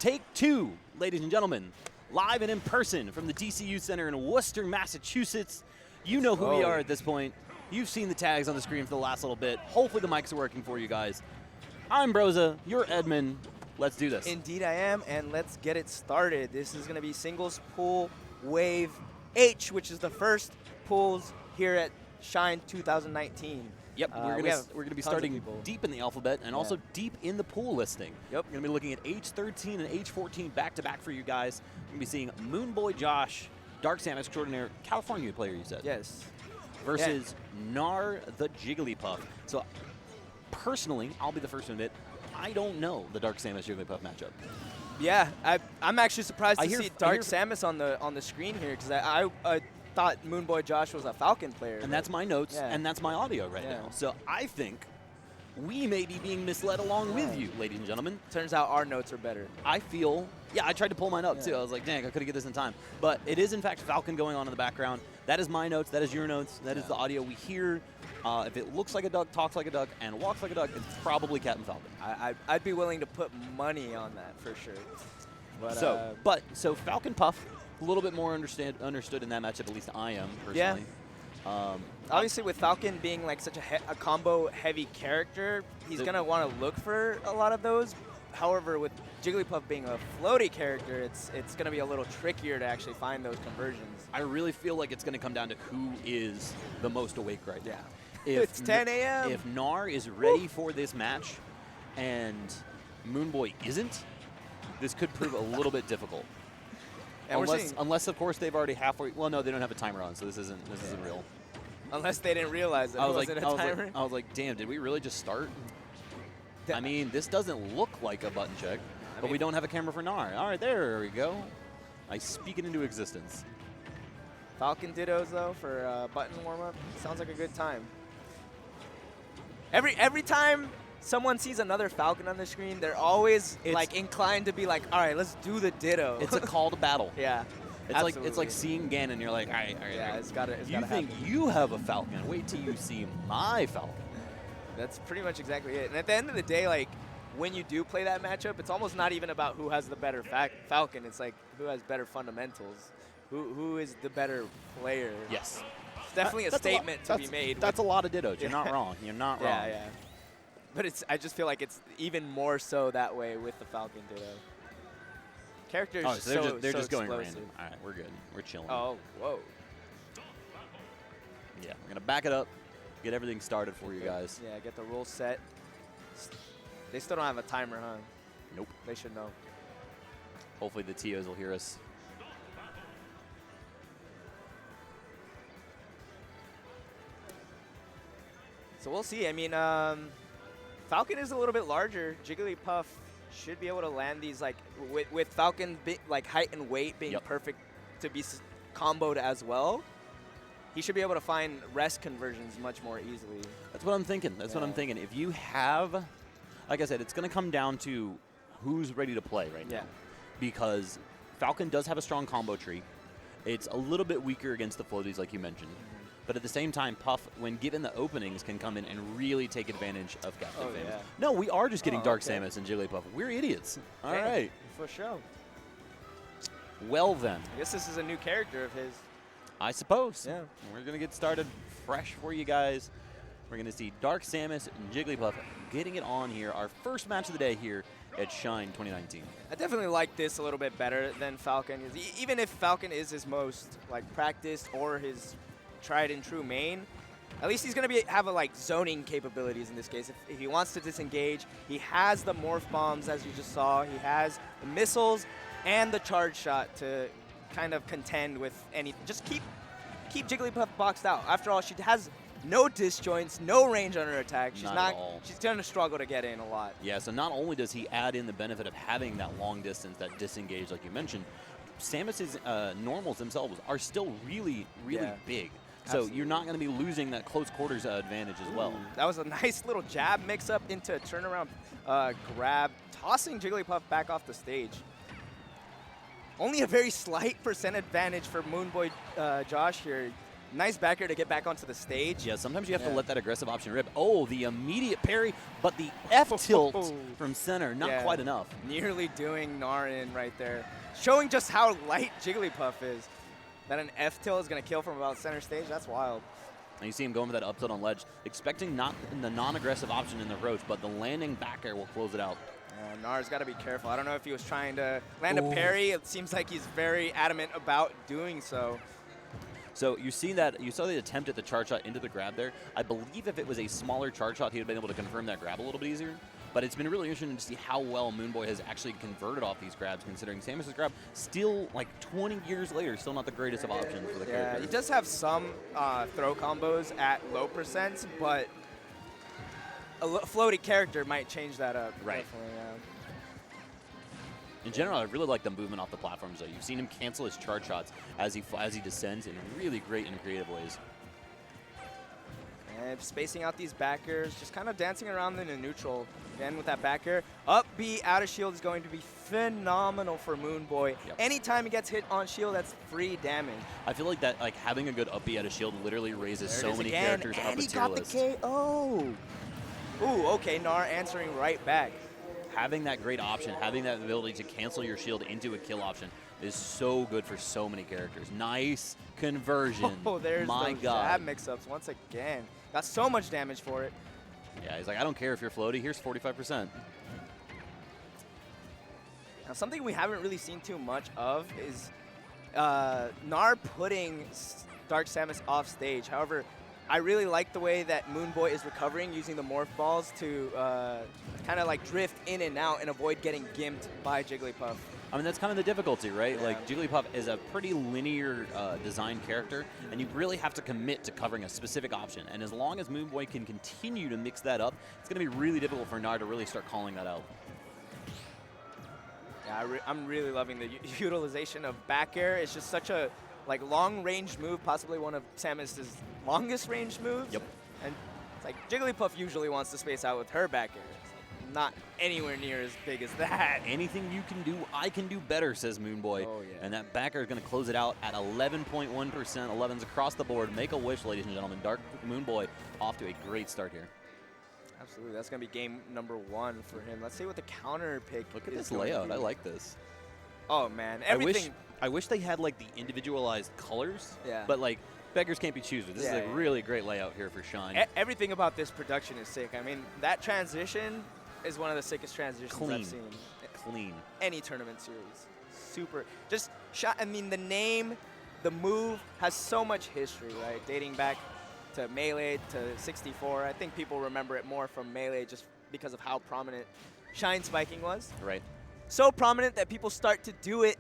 Take two, ladies and gentlemen, live and in person from the DCU Center in Worcester, Massachusetts. You know who we are at this point. You've seen the tags on the screen for the last little bit. Hopefully the mics are working for you guys. I'm Broza, you're Edmund. Let's do this. Indeed I am, and let's get it started. This is going to be singles pool wave H, which is the first pools here at Shine 2019. Yep, we're going to be starting deep in the alphabet and also deep in the pool listing. Yep. We're going to be looking at H13 and H14 back-to-back for you guys. We're going to be seeing Moonboy Josh, Dark Samus Extraordinaire, California player, you said. Yes. Versus Gnar the Jigglypuff. So, personally, I'll be the first to admit, I don't know the Dark Samus Jigglypuff matchup. Yeah, I'm actually surprised to see Dark Samus on the screen here, because I thought Moonboy Josh was a Falcon player. And that's my notes, and that's my audio right now. So I think we may be being misled along with you, ladies and gentlemen. Turns out our notes are better. I feel, I tried to pull mine up too. I was like, dang, I couldn't get this in time. But it is, in fact, Falcon going on in the background. That is my notes. That is your notes. That is the audio we hear. If it looks like a duck, talks like a duck, and walks like a duck, it's probably Captain Falcon. I'd be willing to put money on that for sure. But so Falcon Puff, a little bit more understood in that matchup, at least I am personally. Yeah. Obviously, with Falcon being like such a combo-heavy character, he's going to want to look for a lot of those. However, with Jigglypuff being a floaty character, it's going to be a little trickier to actually find those conversions. I really feel like it's going to come down to who is the most awake right now. It's 10 a.m. If Gnar is ready for this match and Moonboy isn't, this could prove a little bit difficult. Unless, of course, they've already halfway. Well, no, they don't have a timer on, so this isn't real. Unless they didn't realize that it wasn't a timer. I was like, damn, did we really just start? I mean, this doesn't look like a button check, but we don't have a camera for Gnar. All right, there we go. I speak it into existence. Falcon dittos, though, for button warm-up. Sounds like a good time. Every time someone sees another Falcon on the screen, they're always like inclined to be like, all right, let's do the ditto. It's a call to battle. Yeah. It's like seeing Ganon. You're like, all right. Yeah, it's gotta you think happen. You have a Falcon? Wait till you see my Falcon. That's pretty much exactly it. And at the end of the day, like when you do play that matchup, it's almost not even about who has the better Falcon. It's like who has better fundamentals, who is the better player. Yes. It's definitely a statement to be made. That's a lot of dittos. You're not wrong. You're not wrong. Yeah. But I just feel like it's even more so that way with the Falcon ditto. Characters they're just going explosive. random. All right, we're good. We're chilling. Oh, whoa. Yeah, we're going to back it up, get everything started for you guys. Yeah, get the rules set. They still don't have a timer, huh? Nope. They should know. Hopefully the TOs will hear us. So we'll see. I mean, Falcon is a little bit larger. Jigglypuff should be able to land these, like, with Falcon, like, height and weight being perfect to be comboed as well. He should be able to find rest conversions much more easily. That's what I'm thinking. That's what I'm thinking. If you have, like I said, it's going to come down to who's ready to play right now. Because Falcon does have a strong combo tree. It's a little bit weaker against the floaties, like you mentioned. But at the same time, Puff, when given the openings, can come in and really take advantage of Captain Samus. Yeah. No, we are just getting Dark Samus and Jigglypuff. We're idiots. All right. For sure. Well, then. I guess this is a new character of his. I suppose. Yeah. We're going to get started fresh for you guys. We're going to see Dark Samus and Jigglypuff getting it on here. Our first match of the day here at Shine 2019. I definitely like this a little bit better than Falcon. Even if Falcon is his most practiced or his tried and true main, at least he's going to have zoning capabilities in this case. If he wants to disengage, he has the morph bombs, as you just saw. He has the missiles and the charge shot to kind of contend with anything. Just keep Jigglypuff boxed out. After all, she has no disjoints, no range on her attack. She's she's going to struggle to get in a lot. Yeah, so not only does he add in the benefit of having that long distance, that disengage like you mentioned, Samus's normals themselves are still really, really big. So you're not going to be losing that close quarters advantage as well. That was a nice little jab mix-up into a turnaround grab, tossing Jigglypuff back off the stage. Only a very slight % advantage for Moonboy Josh here. Nice backer to get back onto the stage. Yeah, sometimes you have to let that aggressive option rip. Oh, the immediate parry, but the F-tilt from center, not quite enough. Nearly doing Gnar in right there. Showing just how light Jigglypuff is. That an F-tilt is going to kill from about center stage, that's wild. And you see him going for that up tilt on ledge, expecting not the non-aggressive option in the approach, but the landing back air will close it out. Gnar's got to be careful. I don't know if he was trying to land a parry. It seems like he's very adamant about doing so. So you see that, you saw the attempt at the charge shot into the grab there. I believe if it was a smaller charge shot, he would have been able to confirm that grab a little bit easier. But it's been really interesting to see how well Moonboy has actually converted off these grabs, considering Samus's grab still, like 20 years later, still not the greatest of options for the character. He does have some throw combos at low percents, but a floaty character might change that up. Right. Definitely, In general, I really like the movement off the platforms, though. You've seen him cancel his charge shots as he descends in really great and creative ways. And spacing out these backers, just kind of dancing around in a neutral. Again, with that backer. Up B out of shield is going to be phenomenal for Moonboy. Yep. Anytime he gets hit on shield, that's free damage. I feel like that, like having a good up B out of shield literally raises so many characters up a tier list. And he got the KO. Ooh, okay, Gnar answering right back. Having that great option, having that ability to cancel your shield into a kill option is so good for so many characters. Nice conversion. Oh, there's my those God. jab mix-ups once again. Got so much damage for it. Yeah, he's like, I don't care if you're floaty. Here's 45%. Now, something we haven't really seen too much of is Gnar putting Dark Samus off stage. However, I really like the way that Moonboy is recovering using the morph balls to kind of like drift in and out and avoid getting gimped by Jigglypuff. I mean, that's kind of the difficulty, right? Yeah. Like, Jigglypuff is a pretty linear designed character, and you really have to commit to covering a specific option. And as long as Moonboy can continue to mix that up, it's going to be really difficult for Gnar to really start calling that out. Yeah, I'm really loving the utilization of back air. It's just such a long-range move, possibly one of Samus's longest-range moves. Yep. And it's like Jigglypuff usually wants to space out with her back air. It's not anywhere near as big as that. Anything you can do, I can do better, says Moonboy. Oh, yeah. And that backer is going to close it out at 11.1%. 11's across the board. Make a wish, ladies and gentlemen. Dark Moonboy off to a great start here. Absolutely. That's going to be game number 1 for him. Let's see what the counter pick Look at this layout. I like this. Oh, man. Everything. I wish they had, like, the individualized colors. Yeah. But, like, beggars can't be choosers. This is a really great layout here for Shine. Everything about this production is sick. I mean, that transition is one of the sickest transitions I've seen. Clean. Any tournament series. Super. Just shot. I mean, the name, the move has so much history, right? Dating back to Melee, to 64. I think people remember it more from Melee just because of how prominent Shine spiking was. Right. So prominent that people start to do it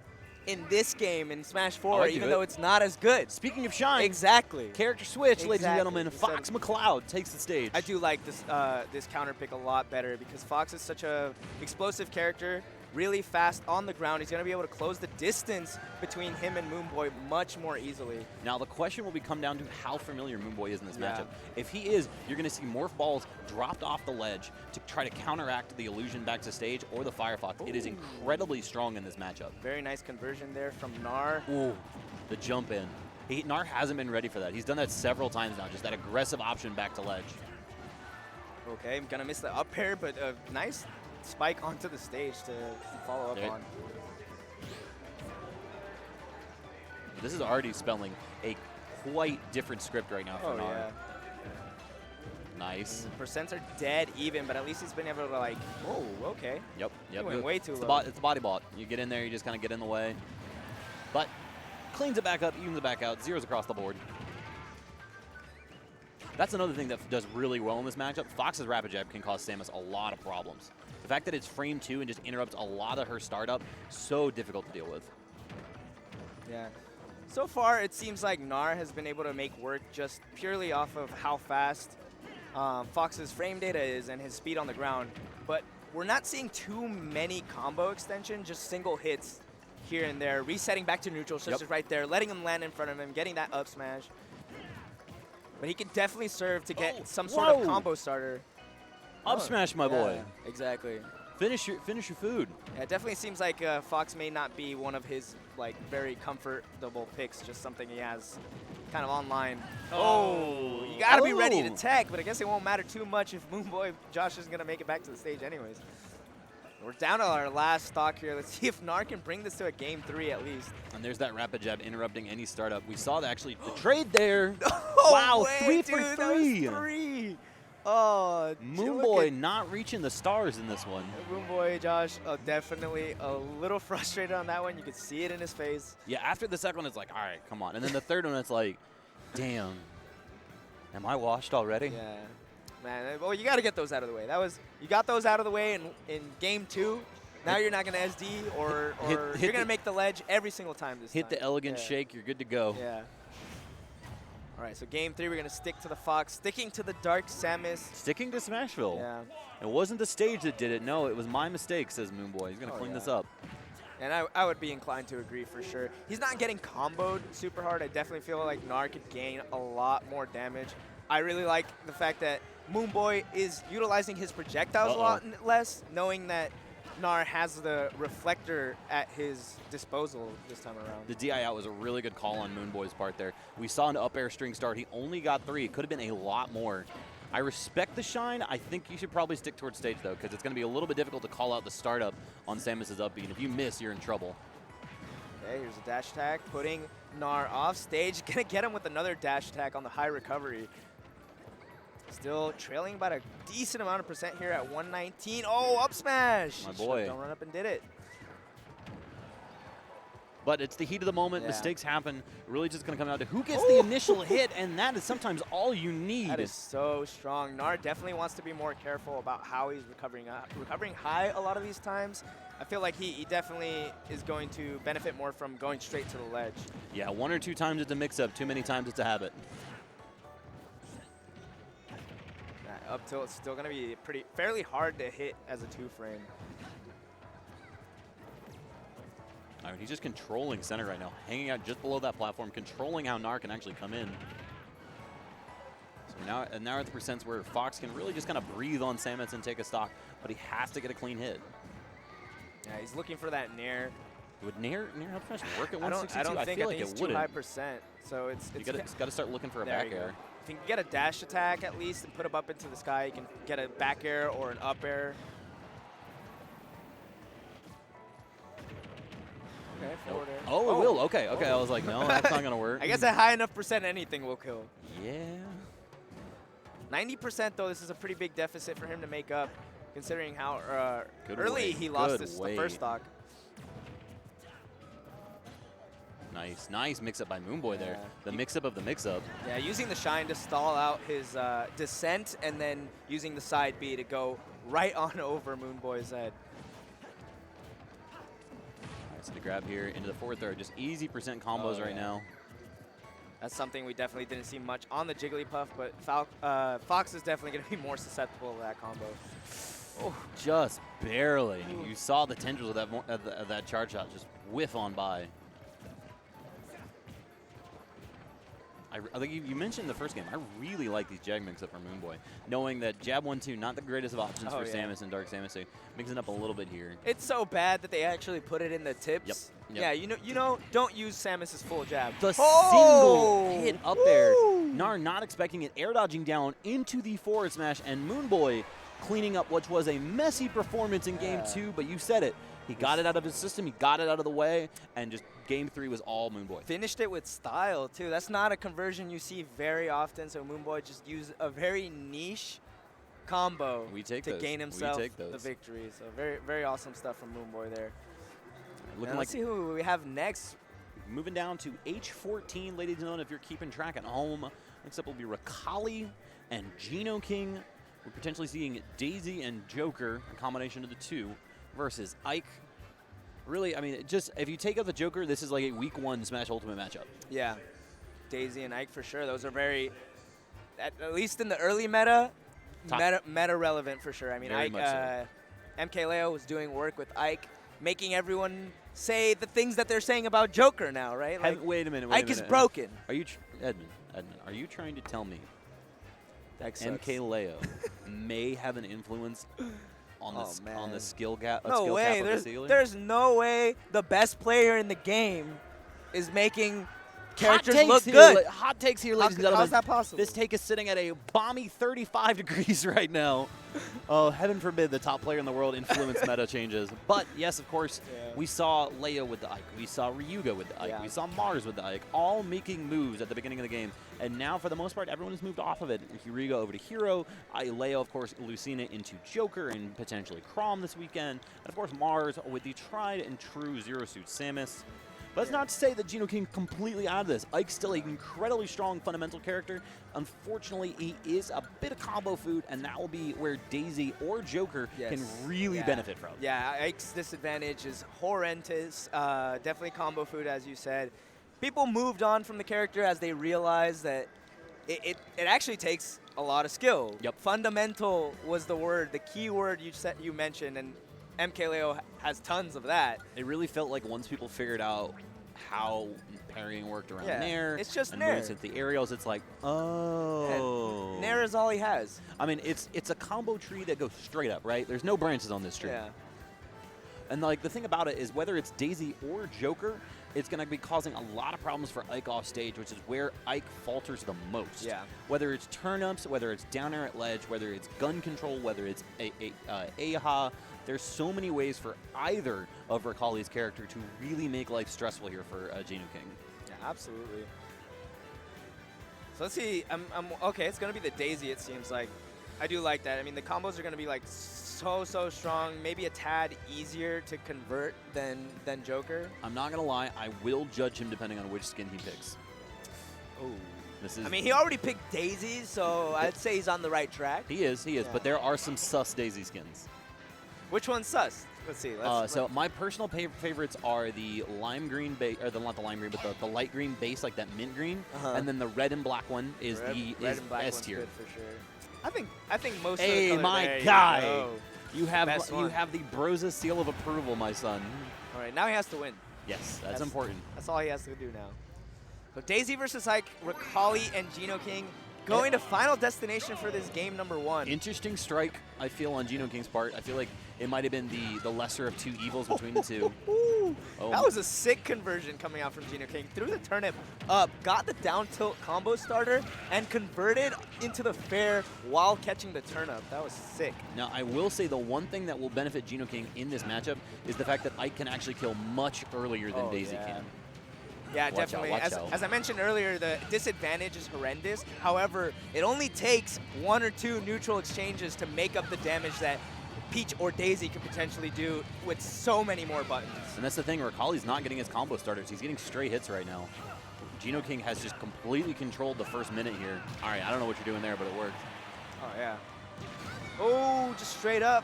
in this game, in Smash 4, even though it's not as good. Speaking of Shine. Exactly. Character switch, ladies and gentlemen. Fox McCloud takes the stage. I do like this this counter pick a lot better because Fox is such a explosive character, really fast on the ground. He's going to be able to close the distance between him and Moonboy much more easily. Now, the question will come down to how familiar Moonboy is in this matchup. If he is, you're going to see morph balls dropped off the ledge to try to counteract the illusion back to stage or the Firefox. Ooh. It is incredibly strong in this matchup. Very nice conversion there from Gnar. Ooh, the jump in. Gnar hasn't been ready for that. He's done that several times now, just that aggressive option back to ledge. Okay, I'm going to miss the up air, but nice spike onto the stage to follow up on. This is already spelling a quite different script right now for Gnar. Yeah. Nice. Percents are dead even, but at least he's been able to like, oh, okay. Yep. He went way too low. It's a body bot. You get in there, you just kind of get in the way. But cleans it back up, evens it back out, zeros across the board. That's another thing that does really well in this matchup. Fox's rapid jab can cause Samus a lot of problems. The fact that it's frame 2 and just interrupts a lot of her startup, so difficult to deal with. Yeah. So far, it seems like Gnar has been able to make work just purely off of how fast Fox's frame data is and his speed on the ground. But we're not seeing too many combo extension, just single hits here and there, resetting back to neutral, such as right there, letting him land in front of him, getting that up smash. But he can definitely serve to get some sort of combo starter. Up smash, my boy. Exactly. Finish your food. Yeah, it definitely seems like Fox may not be one of his like very comfortable picks, just something he has kind of online. Oh, you gotta be ready to tech, but I guess it won't matter too much if Moonboy Josh isn't gonna make it back to the stage anyways. We're down to our last stock here. Let's see if Nar can bring this to a game 3 at least. And there's that rapid jab interrupting any startup. We saw that actually the trade there. Oh, wow, wait, 3 for dude, 3. That was 3. Oh, Moonboy not reaching the stars in this one. Moonboy Josh definitely a little frustrated on that one. You could see it in his face. Yeah, after the second one, it's like, all right, come on. And then the third one, it's like, damn, am I washed already? Yeah. Man, well, you got to get those out of the way. You got those out of the way in game 2. Now you're not going to SD or you're going to make the ledge every single time this time. Hit the elegant shake, you're good to go. Yeah. All right, so game 3, we're going to stick to the Fox, sticking to the Dark Samus. Sticking to Smashville. Yeah. It wasn't the stage that did it. No, it was my mistake, says Moonboy. He's going to clean this up. And I would be inclined to agree for sure. He's not getting comboed super hard. I definitely feel like Nar could gain a lot more damage. I really like the fact that Moonboy is utilizing his projectiles a lot less, knowing that Nar has the reflector at his disposal this time around. The DI out was a really good call on Moonboy's part there. We saw an up air string start. He only got 3. It could have been a lot more. I respect the shine. I think you should probably stick towards stage, though, because it's going to be a little bit difficult to call out the startup on Samus's up B. And if you miss, you're in trouble. Okay, here's a dash attack, putting Nar off stage. Going to get him with another dash attack on the high recovery. Still trailing about a decent amount of percent here at 119. Oh, up smash! My boy. Don't run up and did it. But it's the heat of the moment. Yeah. Mistakes happen. Really just going to come down to who gets the initial hit, and that is sometimes all you need. That is so strong. Nar definitely wants to be more careful about how he's recovering. Recovering high a lot of these times. I feel like he definitely is going to benefit more from going straight to the ledge. Yeah, 1 or 2 times it's a mix-up. Too many times it's a habit. Up tilt is still going to be fairly hard to hit as a 2-frame. All right, he's just controlling center right now, hanging out just below that platform, controlling how Nar can actually come in. So now at the percents where Fox can really just kind of breathe on Samus and take a stock, but he has to get a clean hit. Yeah, he's looking for that Nair. Would Nair up smash work at 162? I don't think feel like it's it too wouldn't. high percent. So it's got to start looking for a back air. If you can get a dash attack at least and put him up into the sky, you can get a back air or an up air. Okay, forward air. Oh, it will. Okay. I was like, no, that's not going to work. I guess at high enough percent, anything will kill. Yeah. 90% though, this is a pretty big deficit for him to make up, considering how early he lost the first stock. Nice mix-up by Moonboy there. The mix-up of the mix-up. Yeah, using the shine to stall out his descent and then using the side B to go right on over Moonboy's head. All right, so the grab here into the forward throw. Just easy percent combos right now. That's something we definitely didn't see much on the Jigglypuff, but Fox is definitely going to be more susceptible to that combo. Oh, just barely. Ooh. You saw the tendrils of that charge shot just whiff on by. I think you mentioned the first game. I really like these jag mix-up from Moonboy, knowing that jab 1-2 not the greatest of options for Samus and Dark Samus. So mixing up a little bit here. It's so bad that they actually put it in the tips. Yep. Yeah, you know, don't use Samus's full jab. The single hit up there. Nar not expecting it, air dodging down into the forward smash, and Moonboy cleaning up what was a messy performance in game 2. But you said it. He got it out of his system, he got it out of the way, and just game 3 was all Moonboy. Finished it with style, too. That's not a conversion you see very often, so Moonboy just used a very niche combo to gain himself the victory. So very, very awesome stuff from Moonboy there. Let's see who we have next. Moving down to H14, ladies and gentlemen, if you're keeping track at home. Next up will be Rakali and Geno King. We're potentially seeing Daisy and Joker, a combination of the two, versus Ike. Really, I mean, just if you take out the Joker, this is like a week 1 Smash Ultimate matchup. Yeah, Daisy and Ike for sure. Those are very, at least in the early meta relevant for sure. I mean, Ike, MK Leo was doing work with Ike, making everyone say the things that they're saying about Joker now, right? Like, wait a minute. Ike is broken. Are you, Edmund? Are you trying to tell me that MK Leo may have an influence on the skill gap. No skill way. Cap of the ceiling. There's no way the best player in the game is making characters look here, good. Hot takes here, ladies and gentlemen. How's that possible? This take is sitting at a balmy 35 degrees right now. Oh, heaven forbid the top player in the world influence meta changes. But yes, of course, we saw Leo with the Ike. We saw Ryuga with the Ike. We saw Mars with the Ike, all making moves at the beginning of the game. And now, for the most part, everyone has moved off of it. Ryuga over to Hero. Leo, of course, Lucina into Joker and potentially Chrom this weekend. And, of course, Mars with the tried and true Zero Suit Samus. But that's not to say that Geno King completely out of this. Ike's still an incredibly strong fundamental character. Unfortunately, he is a bit of combo food, and that will be where Daisy or Joker can really benefit from. Yeah, Ike's disadvantage is horrendous. Definitely combo food, as you said. People moved on from the character as they realized that it actually takes a lot of skill. Yep. Fundamental was the word, the key word you mentioned, and MKLeo has tons of that. It really felt like once people figured out how parrying worked around Nair, it's just and Nair. moves at the aerials, it's like, oh. And Nair is all he has. I mean, it's a combo tree that goes straight up, right? There's no branches on this tree. Yeah. And like the thing about it is whether it's Daisy or Joker, it's going to be causing a lot of problems for Ike off stage, which is where Ike falters the most. Yeah. Whether it's turn-ups, whether it's down air at ledge, whether it's gun control, whether it's AHA, there's so many ways for either of Rakali's character to really make life stressful here for Geno King. Yeah, absolutely. So let's see. Okay, it's going to be the Daisy, it seems like. I do like that. I mean, the combos are going to be like so strong, maybe a tad easier to convert than Joker. I'm not going to lie. I will judge him depending on which skin he picks. Oh. I mean, he already picked Daisy, so I'd say he's on the right track. He is, but there are some sus Daisy skins. Which one's sus? Let's see. So my personal favorites are the lime green base, or not the lime green, but the light green base, like that mint green, and then the red and black one is red and black S tier. Good for sure. I think most. Hey, of the color my there, guy, you have the Broza seal of approval, my son. All right, now he has to win. Yes, that's important. That's all he has to do now. So Daisy versus Ike, Rakali and Geno King going to Final Destination for this game number 1. Interesting strike, I feel, on Geno King's part. I feel like it might have been the lesser of two evils between the two. That was a sick conversion coming out from Geno King. Threw the turnip up, got the down tilt combo starter, and converted into the fair while catching the turnip. That was sick. Now, I will say the one thing that will benefit Geno King in this matchup is the fact that Ike can actually kill much earlier than Daisy can. Yeah, definitely. As I mentioned earlier, the disadvantage is horrendous. However, it only takes 1 or 2 neutral exchanges to make up the damage that Peach or Daisy can potentially do with so many more buttons. And that's the thing, Rakali's not getting his combo starters. He's getting straight hits right now. Geno King has just completely controlled the first minute here. All right, I don't know what you're doing there, but it worked. Oh, yeah. Oh, just straight up.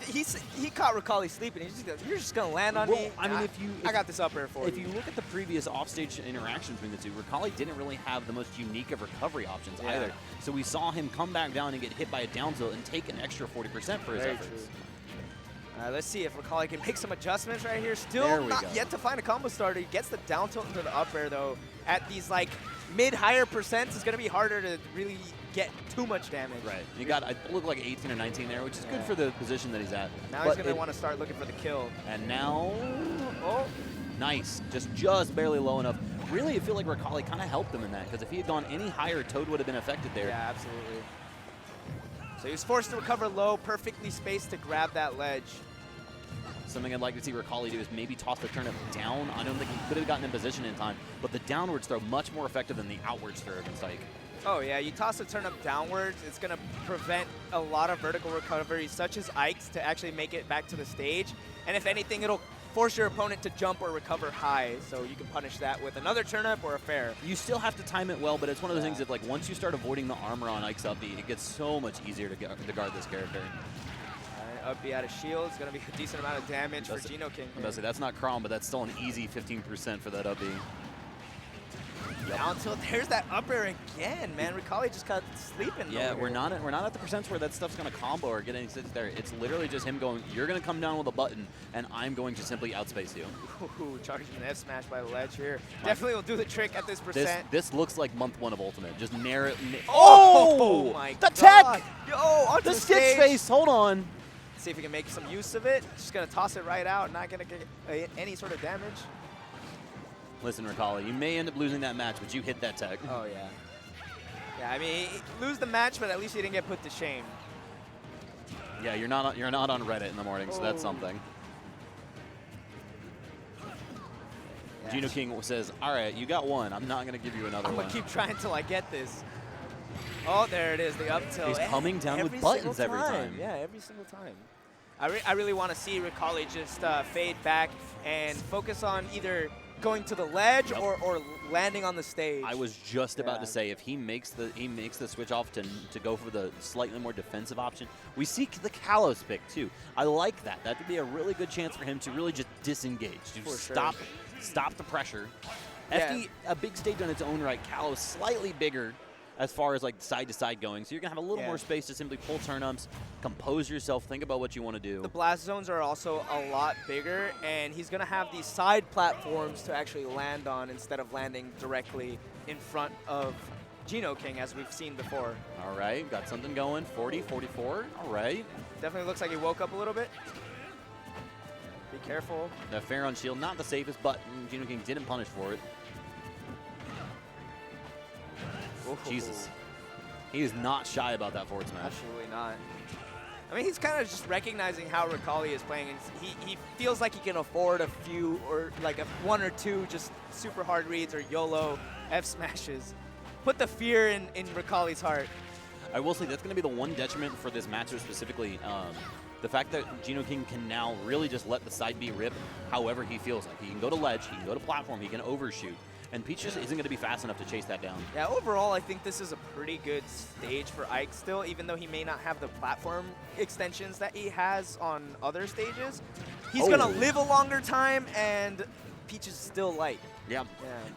He caught Rakali sleeping. He's just, you're just going to land on me. I mean, I got this up air for you. If you look at the previous offstage interaction between the two, Rakali didn't really have the most unique of recovery options either. So we saw him come back down and get hit by a down tilt and take an extra 40% for his efforts. True. Let's see if Rakali can make some adjustments right here. Still not yet to find a combo starter. He gets the down tilt into the up air, though. At these like mid-higher percents, it's going to be harder to really get too much damage. Right. You got, I look like 18 or 19 there, which is good for the position that he's at. Now he's going to want to start looking for the kill. And now, nice. Just barely low enough. Really, I feel like Rakali kind of helped him in that, because if he had gone any higher, Toad would have been affected there. Yeah, absolutely. So he was forced to recover low, perfectly spaced to grab that ledge. Something I'd like to see Rakali do is maybe toss the turnip down. I don't think he could have gotten in position in time, but the downwards throw much more effective than the outwards throw against Ike. Oh yeah, you toss the turnip downwards, it's going to prevent a lot of vertical recovery, such as Ike's, to actually make it back to the stage. And if anything, it'll force your opponent to jump or recover high, so you can punish that with another turnip or a fair. You still have to time it well, but it's one of those things that, like, once you start avoiding the armor on Ike's up B, it gets so much easier to guard this character. Up B out of shield. It's going to be a decent amount of damage for Geno King. I'm about to say, that's not Chrom, but that's still an easy 15% for that up B. Down tilt. There's that up air again, man. Rakali just got sleeping. Yeah, we're not at the percents where that stuff's going to combo or get any sits there. It's literally just him going, you're going to come down with a button, and I'm going to simply outspace you. Ooh, charging an F smash by the ledge here. Definitely will do the trick at this percent. This looks like month 1 of Ultimate. Just nair it. Oh my the God. tech! Yo, onto the stitch face. Hold on. see if he can make some use of it. Just going to toss it right out, not going to get any sort of damage. Listen, Ricali, you may end up losing that match, but you hit that tech. Oh, yeah. Yeah, I mean, lose the match, but at least you didn't get put to shame. Yeah, you're not on Reddit in the morning, so that's something. Yeah. Geno King says, all right, you got one. I'm not going to give you another one. I'm going to keep trying till I get this. Oh, there it is, the up tilt. He's coming down with buttons every time. Yeah, every single time. I really want to see Ricali just fade back and focus on either going to the ledge or landing on the stage. I was just about to say, if he makes the switch off to go for the slightly more defensive option, we see the Kalos pick too. I like that. That would be a really good chance for him to really just disengage, to stop the pressure. Yeah. FD, a big stage on its own right. Kalos slightly bigger as far as like side to side going, so you're gonna have a little more space to simply pull turn-ups, compose yourself, think about what you want to do. The blast zones are also a lot bigger, and he's gonna have these side platforms to actually land on instead of landing directly in front of Geno King, as we've seen before. All right, got something going. 40, 44. All right. Definitely looks like he woke up a little bit. Be careful. The fair on shield, not the safest, but Geno King didn't punish for it. Ooh. Jesus. He is not shy about that forward smash. Absolutely not. I mean, he's kind of just recognizing how Ricali is playing, and he feels like he can afford a few, or like one or two just super hard reads or YOLO F smashes. Put the fear in Ricali's heart. I will say that's going to be the one detriment for this matchup specifically. The fact that Geno King can now really just let the side B rip however he feels like. He can go to ledge, he can go to platform, he can overshoot. And Pichu just isn't going to be fast enough to chase that down. Yeah, overall, I think this is a pretty good stage for Ike still, even though he may not have the platform extensions that he has on other stages. He's going to live a longer time, and Peach is still light. Yeah.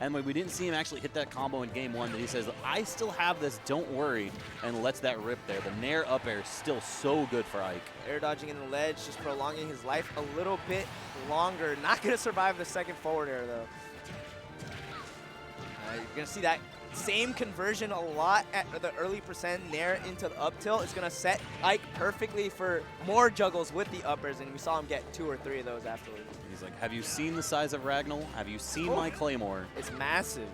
And we didn't see him actually hit that combo in game one that he says, I still have this, don't worry, and lets that rip there. The Nair up air is still so good for Ike. Air dodging in the ledge, just prolonging his life a little bit longer. Not going to survive the second forward air, though. You're going to see that same conversion a lot at the early percent Nair into the up tilt. It's going to set Ike perfectly for more juggles with the uppers, and we saw him get 2 or 3 of those afterwards. He's like, have you seen the size of Ragnall? Have you seen my Claymore? It's massive.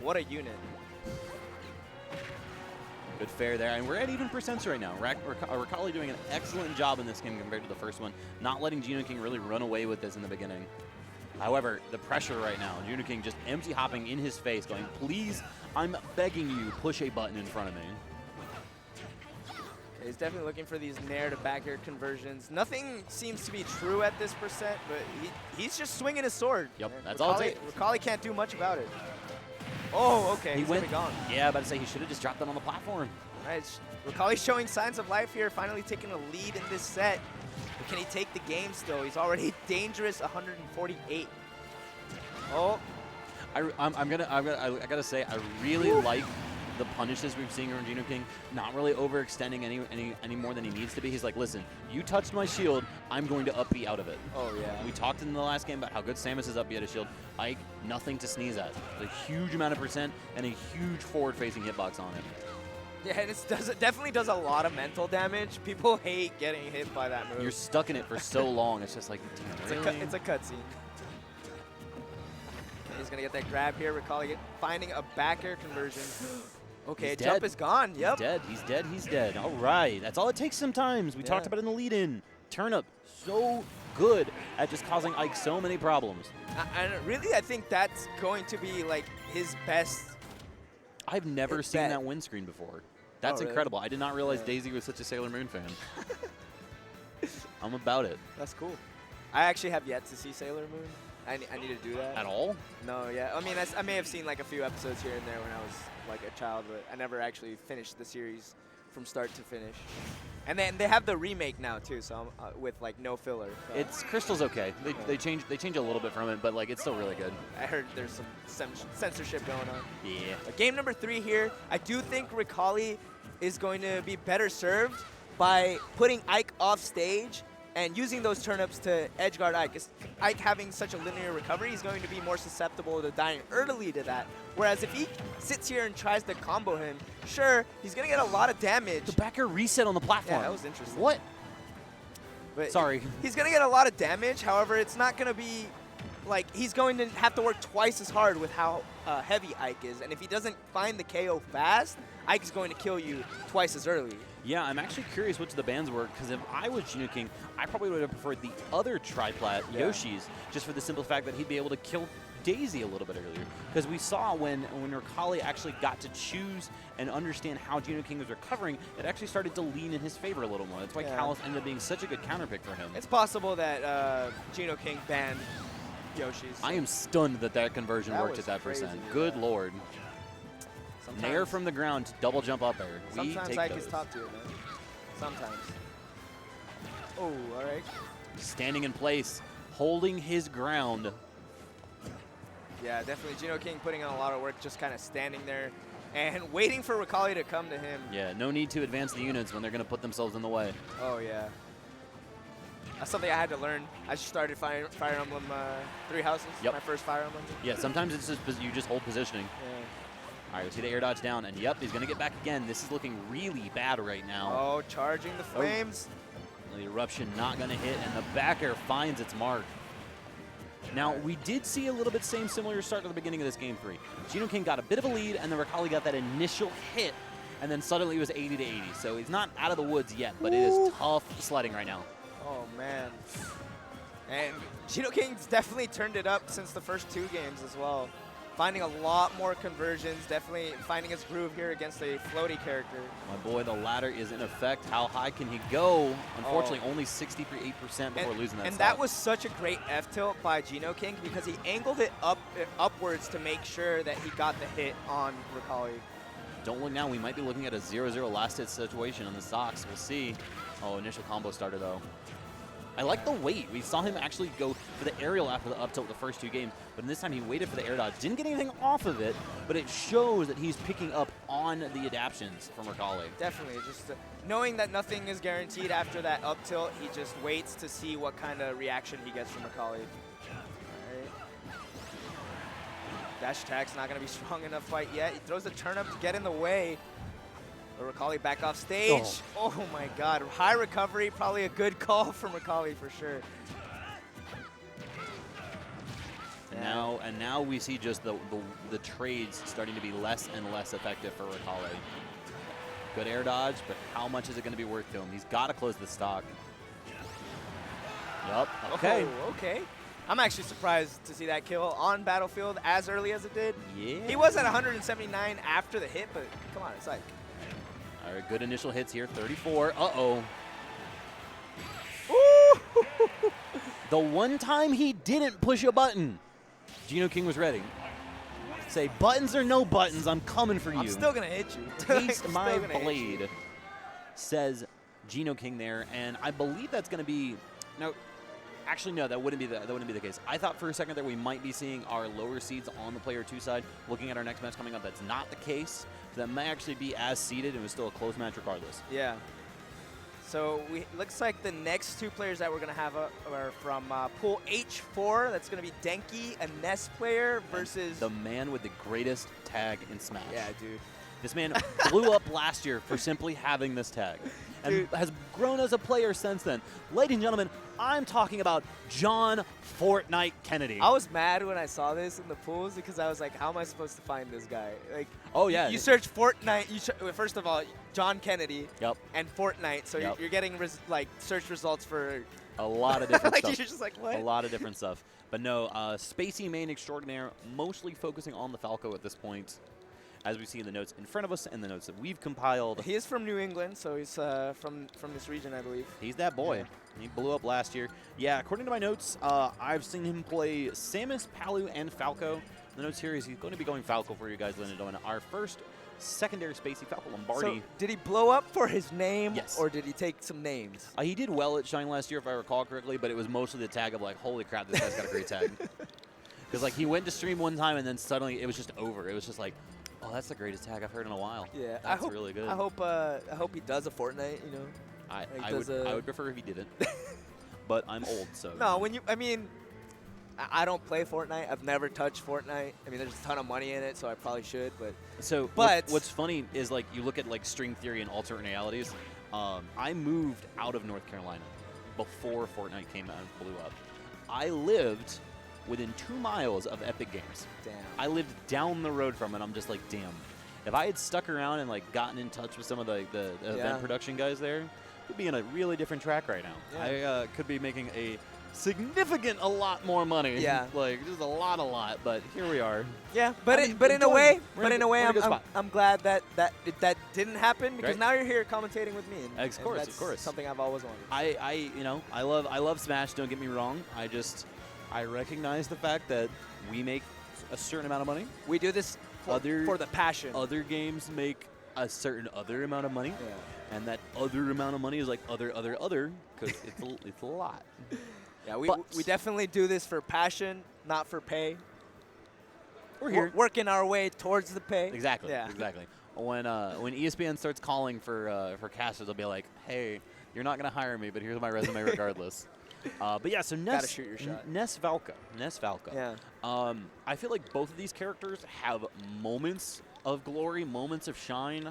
What a unit. Good fair there, and we're at even percents right now. Ricali doing an excellent job in this game compared to the first one, not letting Geno King really run away with this in the beginning. However, the pressure right now, Geno King just empty hopping in his face, going, please, I'm begging you, push a button in front of me. He's definitely looking for these Nair to back air conversions. Nothing seems to be true at this percent, but he's just swinging his sword. Yep, that's all it takes. Ricali can't do much about it. Oh, okay, he's went gone. Yeah, about to say he should have just dropped that on the platform. Nice. Ricali's showing signs of life here, finally taking a lead in this set. But can he take the game still? He's already dangerous, 148. Oh. I gotta say, I really like the punishes we've seen from Geno King, not really overextending any more than he needs to be. He's like, listen, you touched my shield, I'm going to up B out of it. Oh, yeah. We talked in the last game about how good Samus is up B out of shield. Ike, nothing to sneeze at. A huge amount of percent and a huge forward-facing hitbox on it. Yeah, and it definitely does a lot of mental damage. People hate getting hit by that move. You're stuck in it for so long, it's just like, really? It's a cutscene. He's going to get that grab here. Ricali finding a back air conversion. Okay, jump is gone. Yep. He's dead. All right. That's all it takes sometimes. We talked about it in the lead-in. Turnip, so good at just causing Ike so many problems. And really, I think that's going to be like his best. I've never seen that windscreen before. That's incredible. I did not realize Daisy was such a Sailor Moon fan. I'm about it. That's cool. I actually have yet to see Sailor Moon. I need to do that. At all? No, yeah. I mean, I may have seen like a few episodes here and there when I was like a child, but I never actually finished the series from start to finish. And then they have the remake now too, so with like no filler. So. Crystal's okay. They change a little bit from it, but like it's still really good. I heard there's some censorship going on. Yeah. Game number 3 here. I do think Ricali is going to be better served by putting Ike off stage and using those turnips to edge guard Ike. Ike having such a linear recovery, he's going to be more susceptible to dying early to that. Whereas if he sits here and tries to combo him, sure, he's going to get a lot of damage. The back air reset on the platform. Yeah, that was interesting. What? But Sorry. He's going to get a lot of damage. However, it's not going to be like he's going to have to work twice as hard with how heavy Ike is. And if he doesn't find the KO fast, Ike is going to kill you twice as early. Yeah, I'm actually curious which of the bands work, because if I was Geno King, I probably would have preferred the other triplat, Yoshi's, just for the simple fact that he'd be able to kill Daisy a little bit earlier. Because we saw when Ricali actually got to choose and understand how Geno King was recovering, it actually started to lean in his favor a little more. That's why Kalos ended up being such a good counter pick for him. It's possible that Geno King banned Yoshi's. I am stunned that conversion worked at that crazy, percent. Good lord. Nair from the ground, double jump up air. Sometimes Ike is top tier, man. Sometimes. Oh, all right. Standing in place, holding his ground. Yeah, definitely Geno King putting in a lot of work, just kind of standing there and waiting for Ricali to come to him. Yeah, no need to advance the units when they're going to put themselves in the way. Oh, yeah. That's something I had to learn. I just started Fire Emblem 3 Houses, my first Fire Emblem. Yeah, sometimes it's just you just hold positioning. Yeah. All right, we see the air dodge down, and yep, he's going to get back again. This is looking really bad right now. Oh, charging the flames. The eruption not going to hit, and the back air finds its mark. Now, we did see a little bit similar start to the beginning of this game 3. Geno King got a bit of a lead, and then Ricali got that initial hit, and then suddenly it was 80 to 80. So he's not out of the woods yet, but it is tough sledding right now. Oh, man. And Geno King's definitely turned it up since the first 2 games as well. Finding a lot more conversions, definitely finding his groove here against a floaty character. My boy, the ladder is in effect. How high can he go? Unfortunately, only 68% before losing that And stock. that was such a great F-tilt by Geno King because he angled it upwards to make sure that he got the hit on Ricali. Don't look now. We might be looking at a 0-0 last hit situation on the stocks. We'll see. Oh, initial combo starter, though. I like the wait. We saw him actually go for the aerial after the up tilt the first 2 games, but in this time he waited for the air dodge. Didn't get anything off of it, but it shows that he's picking up on the adaptions from Ricali. Definitely. Just knowing that nothing is guaranteed after that up tilt, he just waits to see what kind of reaction he gets from Ricali. Right. Dash attack's not going to be strong enough quite yet. He throws the turnip to get in the way. Ricali back off stage. Oh my god. High recovery, probably a good call from Ricali for sure. And now we see just the trades starting to be less and less effective for Ricali. Good air dodge, but how much is it going to be worth to him? He's got to close the stock. Yup. Okay. Oh, okay. I'm actually surprised to see that kill on Battlefield as early as it did. Yeah. He was at 179 after the hit, but come on, it's like... All right, good initial hits here. 34. Uh-oh. The one time he didn't push a button, Geno King was ready. Say, buttons or no buttons, I'm coming for you. I'm still going to hit you. Taste my blade, says Geno King there. And I believe that's going to be... No, actually, no, that wouldn't be the case. I thought for a second that we might be seeing our lower seeds on the player 2 side. Looking at our next match coming up, that's not the case. So that might actually be as seeded, and it was still a close match regardless. Yeah. So looks like the next 2 players that we're going to have are from Pool H4. That's going to be Denki, a Ness player, versus... The man with the greatest tag in Smash. Yeah, dude. This man blew up last year for simply having this tag and has grown as a player since then. Ladies and gentlemen, I'm talking about John Fortnite Kennedy. I was mad when I saw this in the pools because I was like, how am I supposed to find this guy? Like, oh, yeah. You search Fortnite. First of all, John Kennedy and Fortnite. So you're getting search results for a lot of different stuff. You're just like, what? A lot of different stuff. But no, Spacey main extraordinaire, mostly focusing on the Falco at this point. As we see in the notes in front of us and the notes that we've compiled. He is from New England, so he's from this region, I believe. He's that boy. Yeah. He blew up last year. Yeah, according to my notes, I've seen him play Samus, Palu, and Falco. The notes here is he's going to be going Falco for you guys, Linda. Our first secondary Spacey, Falco Lombardi. So did he blow up for his name? Yes. Or did he take some names? He did well at Shine last year, if I recall correctly, but it was mostly the tag of like, holy crap, this guy's got a great tag. Because like he went to stream one time and then suddenly it was just over. It was just like, oh, that's the greatest tag I've heard in a while. Yeah, that's really good. I hope he does a Fortnite. You know, I would prefer if he didn't, but I'm old, so. No, I don't play Fortnite. I've never touched Fortnite. I mean, there's a ton of money in it, so I probably should. But what's funny is like you look at like string theory and alternate realities. I moved out of North Carolina. before Fortnite came out and blew up. I lived within 2 miles of Epic Games. Damn. I lived down the road from it. I'm just like, damn. If I had stuck around and like gotten in touch with some of the event production guys there, could be in a really different track right now. Yeah. I could be making a lot more money. Yeah. Like just a lot. But here we are. Yeah, but I mean, in a way, spot. I'm glad that didn't happen because Right. now you're here commentating with me. And, Of course, of course. Something I've always wanted. I love Smash. Don't get me wrong. I recognize the fact that we make a certain amount of money. We do this for the passion. Other games make a certain other amount of money. Yeah. And that other amount of money is like other, because it's a lot. Yeah, we definitely do this for passion, not for pay. We're here. Working our way towards the pay. Exactly. Yeah. Exactly. When ESPN starts calling for casters, they'll be like, hey, you're not going to hire me, but here's my resume regardless. But yeah, so Ness. Gotta shoot your shot. Ness Falco. Yeah. I feel like both of these characters have moments of glory, moments of shine.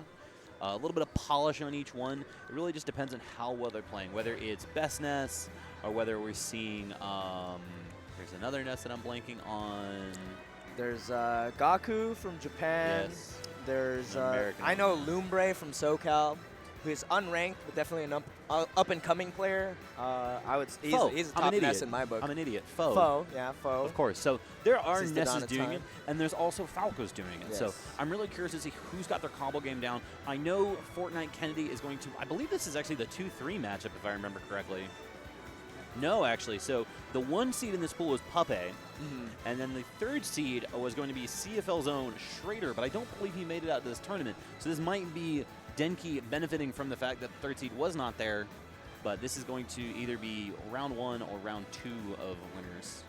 A little bit of polish on each one. It really just depends on how well they're playing, whether it's best Ness or whether we're seeing. There's another Ness that I'm blanking on. There's Gaku from Japan. Yes. There's American. I know Lumbre from SoCal, who is unranked but definitely an up and coming player. He's a top Ness in my book. I'm an idiot. Foe. Of course. So there are This is the dawn Nesses of doing time. it, and there's also Falco's doing it. Yes. So I'm really curious to see who's got their combo game down. I know Fortnite Kennedy is going to. I believe this is actually the 2-3 matchup, if I remember correctly. No, actually. So the 1 seed in this pool was Puppet, and then the 3rd seed was going to be CFL's own Schrader, but I don't believe he made it out to this tournament. So this might be Denki benefiting from the fact that the 3rd seed was not there, but this is going to either be round 1 or round 2 of winners.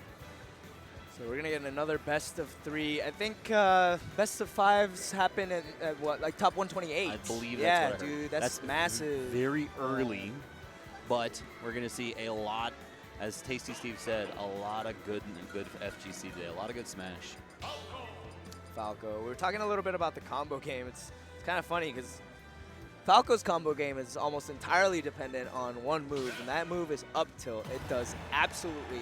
So we're gonna get another best of 3. I think best of 5s happen at what, like top 128? I believe yeah, that's what I heard. dude, that's massive. Very early, but we're going to see a lot, as Tasty Steve said, a lot of good FGC today, a lot of good Smash. Falco. We were talking a little bit about the combo game. It's kind of funny because Falco's combo game is almost entirely dependent on one move, and that move is up tilt. It does absolutely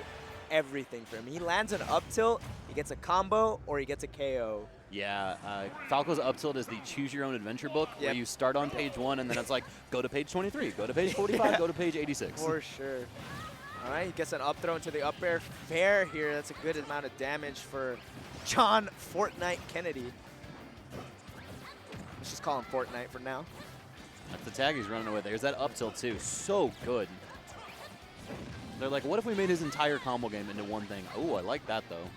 everything for him. He lands an up tilt, he gets a combo, or he gets a KO. Yeah, Falco's up tilt is the choose your own adventure book where you start on page 1 and then it's like go to page 23, go to page 45, go to page 86. For sure. All right, he gets an up throw into the up air. Fair here. That's a good amount of damage for John Fortnite Kennedy. Let's just call him Fortnite for now. That's the tag he's running away. There's that up tilt too. So good. They're like, what if we made his entire combo game into one thing? Oh, I like that though.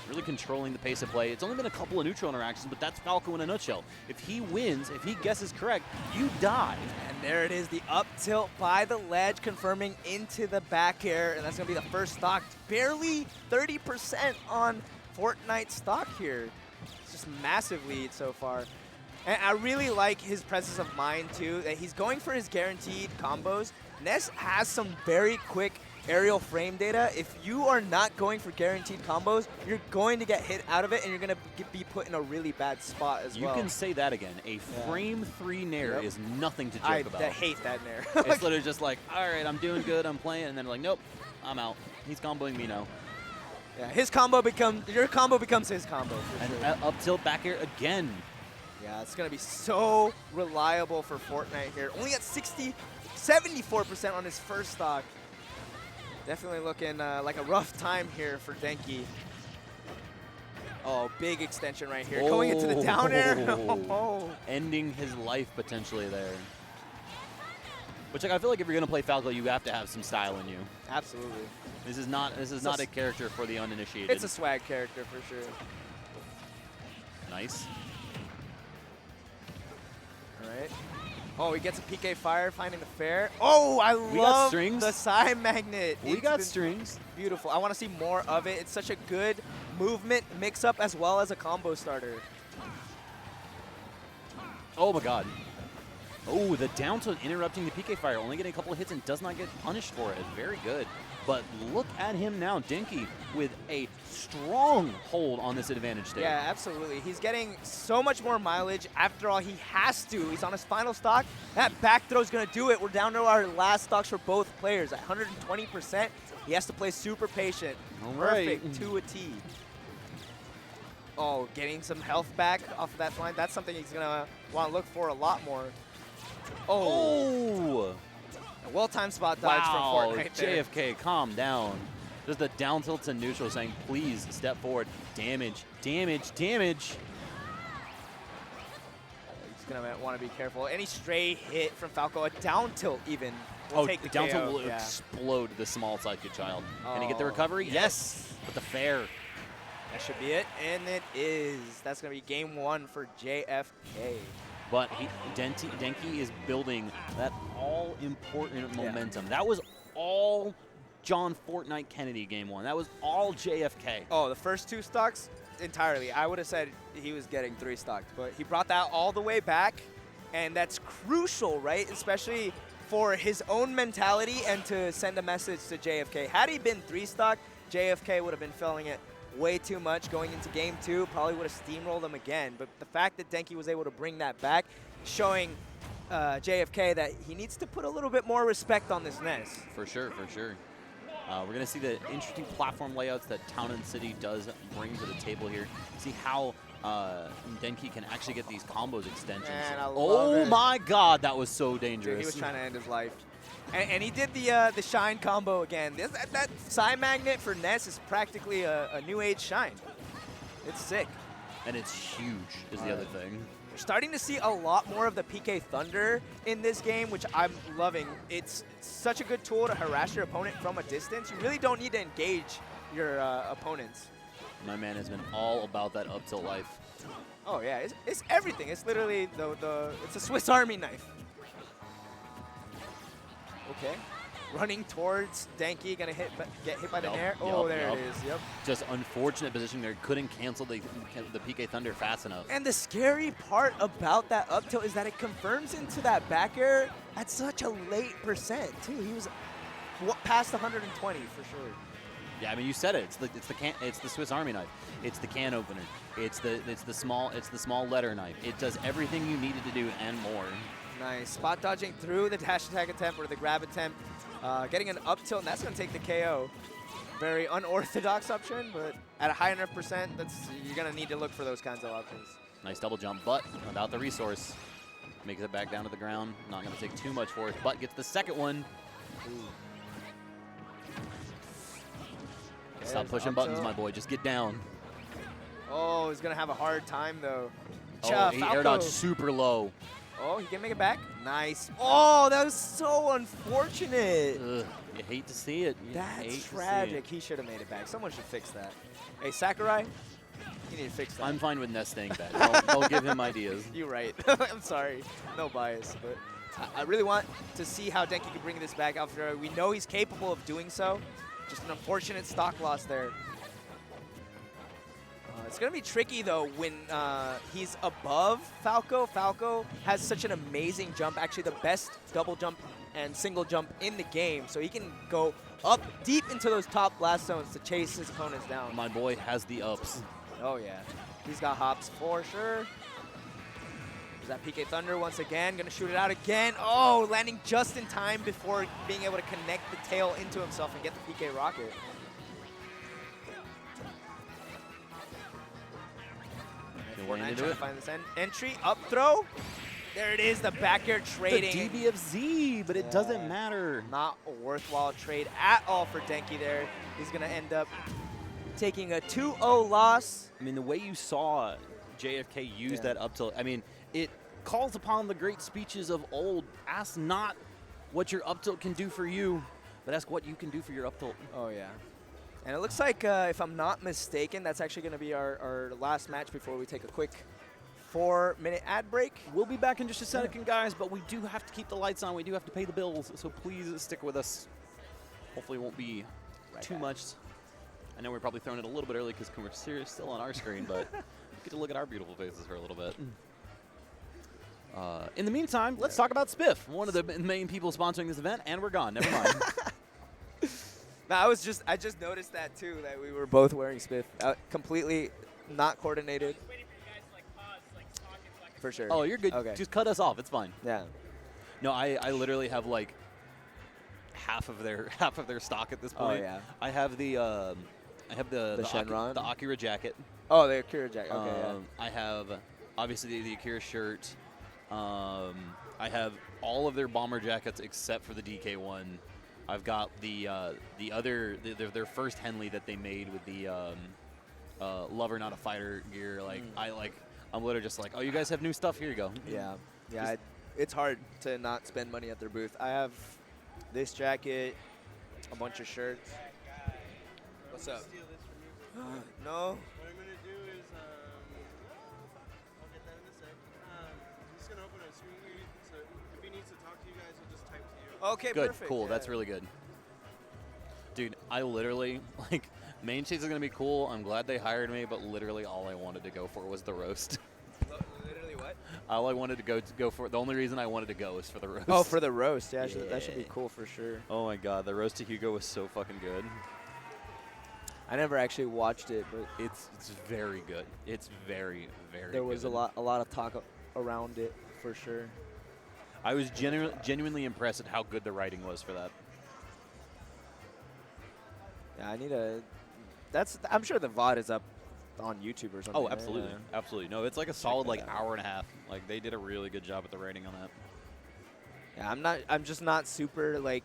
Really controlling the pace of play. It's only been a couple of neutral interactions, but that's Falco in a nutshell. If he wins, if he guesses correct, you die. And there it is, the up tilt by the ledge, confirming into the back air, and that's going to be the first stock. Barely 30% on Fortnite stock here. It's just massive lead so far. And I really like his presence of mind, too, that he's going for his guaranteed combos. Ness has some very quick aerial frame data. If you are not going for guaranteed combos, you're going to get hit out of it, and you're going to be put in a really bad spot as well. You can say that again. A frame 3 nair is nothing to joke about. I hate that nair. It's literally just like, all right, I'm doing good, I'm playing, and then like, nope, I'm out. He's comboing me now. Yeah, his combo your combo becomes his combo. And sure. up tilt back air again. Yeah, it's going to be so reliable for Fortnite here. Only at 74% on his first stock. Definitely looking like a rough time here for Denki. Oh, big extension right here. Going into the down air. Oh. Ending his life potentially there. Which, like, I feel like if you're going to play Falco, you have to have some style in you. Absolutely. This is not a character for the uninitiated. It's a swag character for sure. Nice. All right. Oh, he gets a PK fire, finding the fair. Oh, I love the side magnet. We got strings. Beautiful. I want to see more of it. It's such a good movement mix-up as well as a combo starter. Oh, my God. Oh, the down tilt interrupting the PK fire, only getting a couple of hits and does not get punished for it. Very good. But look at him now, Dinky, with a strong hold on this advantage state. Yeah, absolutely. He's getting so much more mileage. After all, he has to. He's on his final stock. That back throw is going to do it. We're down to our last stocks for both players at 120%. He has to play super patient. All right. Perfect to a T. Oh, getting some health back off of that flying. That's something he's going to want to look for a lot more. Oh! A well-timed spot dodge from Fortnite there. JFK, calm down. Just the down tilt to neutral saying, please step forward. Damage, damage, damage. He's going to want to be careful. Any stray hit from Falco, a down tilt even, will take the down KO. tilt will explode the small sidekick child. Can he get the Oh, recovery? Yes. With the fair. That should be it, and it is. That's going to be game 1 for JFK. But Denki is building that all-important momentum. That was all John Fortnite Kennedy game 1. That was all JFK. Oh, the first 2 stocks, entirely. I would have said he was getting 3 stocked, but he brought that all the way back, and that's crucial, right? Especially for his own mentality and to send a message to JFK. Had he been 3 stock, JFK would have been feeling it way too much going into game 2, probably would have steamrolled him again. But the fact that Denki was able to bring that back, showing JFK that he needs to put a little bit more respect on this Ness. For sure, for sure. We're going to see the interesting platform layouts that Town and City does bring to the table here. See how Denki can actually get these combos extensions. Man, I love oh it. my god, that was so dangerous. Dude, he was trying to end his life. And he did the Shine combo again. That Psy Magnet for Ness is practically a new age Shine. It's sick. And it's huge is the other thing. We're starting to see a lot more of the PK Thunder in this game, which I'm loving. It's such a good tool to harass your opponent from a distance. You really don't need to engage your opponents. My man has been all about that up tilt life. Oh yeah, it's everything. It's literally it's a Swiss Army knife. Okay, running towards Denki, gonna get hit by the Nair. Oh, there it is. Yep. Just unfortunate position there. Couldn't cancel the PK Thunder fast enough. And the scary part about that up tilt is that it confirms into that back air at such a late percent too. He was past 120 for sure. Yeah, I mean you said it. It's the Swiss Army knife. It's the can opener. It's the small letter knife. It does everything you needed to do and more. Nice. Spot dodging through the dash attack attempt or the grab attempt. Getting an up tilt, and that's going to take the KO. Very unorthodox option, but at a high enough percent, you're going to need to look for those kinds of options. Nice double jump, but without the resource. Makes it back down to the ground. Not going to take too much for it, but gets the second one. Stop pushing buttons, my boy. Just get down. Oh, he's going to have a hard time, though. Oh, he air dodged super low. Oh, he can make it back? Nice. Oh, that was so unfortunate. Ugh, you hate to see it. That's tragic. He should have made it back. Someone should fix that. Hey, Sakurai, you need to fix that. I'm fine with Ness staying back. I'll give him ideas. You're right. I'm sorry. No bias. But I really want to see how Denki can bring this back after we know he's capable of doing so. Just an unfortunate stock loss there. It's going to be tricky, though, when he's above Falco. Falco has such an amazing jump, actually the best double jump and single jump in the game. So he can go up deep into those top blast zones to chase his opponents down. My boy has the ups. Oh, yeah. He's got hops for sure. There's that PK Thunder once again. Going to shoot it out again. Oh, landing just in time before being able to connect the tail into himself and get the PK Rocket. Working into it. Find this entry, up throw. There it is, the back air trading. The DBFZ, but it doesn't matter. Not a worthwhile trade at all for Denki there. He's going to end up taking a 2-0 loss. I mean, the way you saw JFK use that up tilt, I mean, it calls upon the great speeches of old. Ask not what your up tilt can do for you, but ask what you can do for your up tilt. Oh, yeah. And it looks like, if I'm not mistaken, that's actually going to be our last match before we take a quick 4-minute ad break. We'll be back in just a second, guys, but we do have to keep the lights on. We do have to pay the bills, so please stick with us. Hopefully it won't be too much. I know we're probably throwing it a little bit early because we're still on our screen, but get to look at our beautiful faces for a little bit. In the meantime, let's talk about Spiff, one of the main people sponsoring this event, and we're gone. Never mind. No, I just noticed that too, that we were both wearing Spiff. Completely not coordinated. For sure. Oh, you're good. Okay. Just cut us off. It's fine. Yeah. No, I literally have like half of their stock at this point. Oh yeah. I have the Shenron? the Akira jacket. Oh, the Akira jacket. Okay. Yeah. I have obviously the Akira shirt. I have all of their bomber jackets except for the DK one. I've got their first Henley that they made with the lover not a fighter gear. Like I'm literally just like, oh, you guys have new stuff. Here you go. Yeah. Yeah. It's hard to not spend money at their booth. I have this jacket, a bunch of shirts. What's up? No. What I'm gonna do is, I'll get that in a sec. I'm just gonna open a screen read, so if he needs to talk to you guys, he'll just type to you. Okay, Good, perfect. cool. Yeah. That's really good. Dude, I literally, like, Main Chase is going to be cool. I'm glad they hired me, but literally all I wanted to go for was the roast. Literally what? All I wanted to go for, the only reason I wanted to go is for the roast. Oh, for the roast. Yeah, that should be cool for sure. Oh my god, the roast to Hugo was so fucking good. I never actually watched it, but It's very good. It's very, very there was good. a lot of talk around it for sure. I was genuinely impressed at how good the writing was for that. Yeah, I need a. I'm sure the VOD is up on YouTube or something. Oh, right? absolutely. Yeah. Absolutely. No, it's like a solid that out. hour and a half. Like, they did a really good job at the writing on that. Yeah, I'm just not super like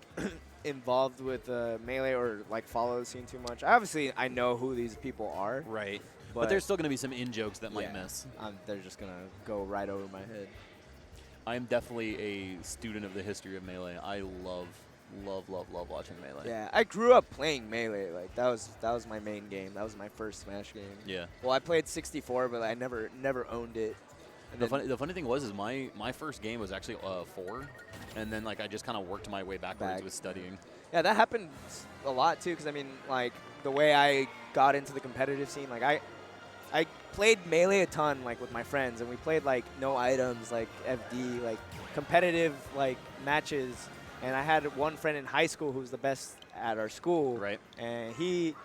involved with Melee or like follow the scene too much. I know who these people are. Right. But there's still going to be some in-jokes that might miss. They're just gonna go right over my head. I am definitely a student of the history of Melee. I love watching Melee. Yeah, I grew up playing Melee. Like that was my main game. That was my first Smash game. Yeah. Well, I played 64, but I never owned it. And The funny thing was my first game was actually 4, and then like I just kind of worked my way backwards with studying. Yeah, that happened a lot too. Because I mean, like the way I got into the competitive scene, like I played Melee a ton, like with my friends, and we played like no items, like FD, like competitive like matches. And I had one friend in high school who was the best at our school. Right. And he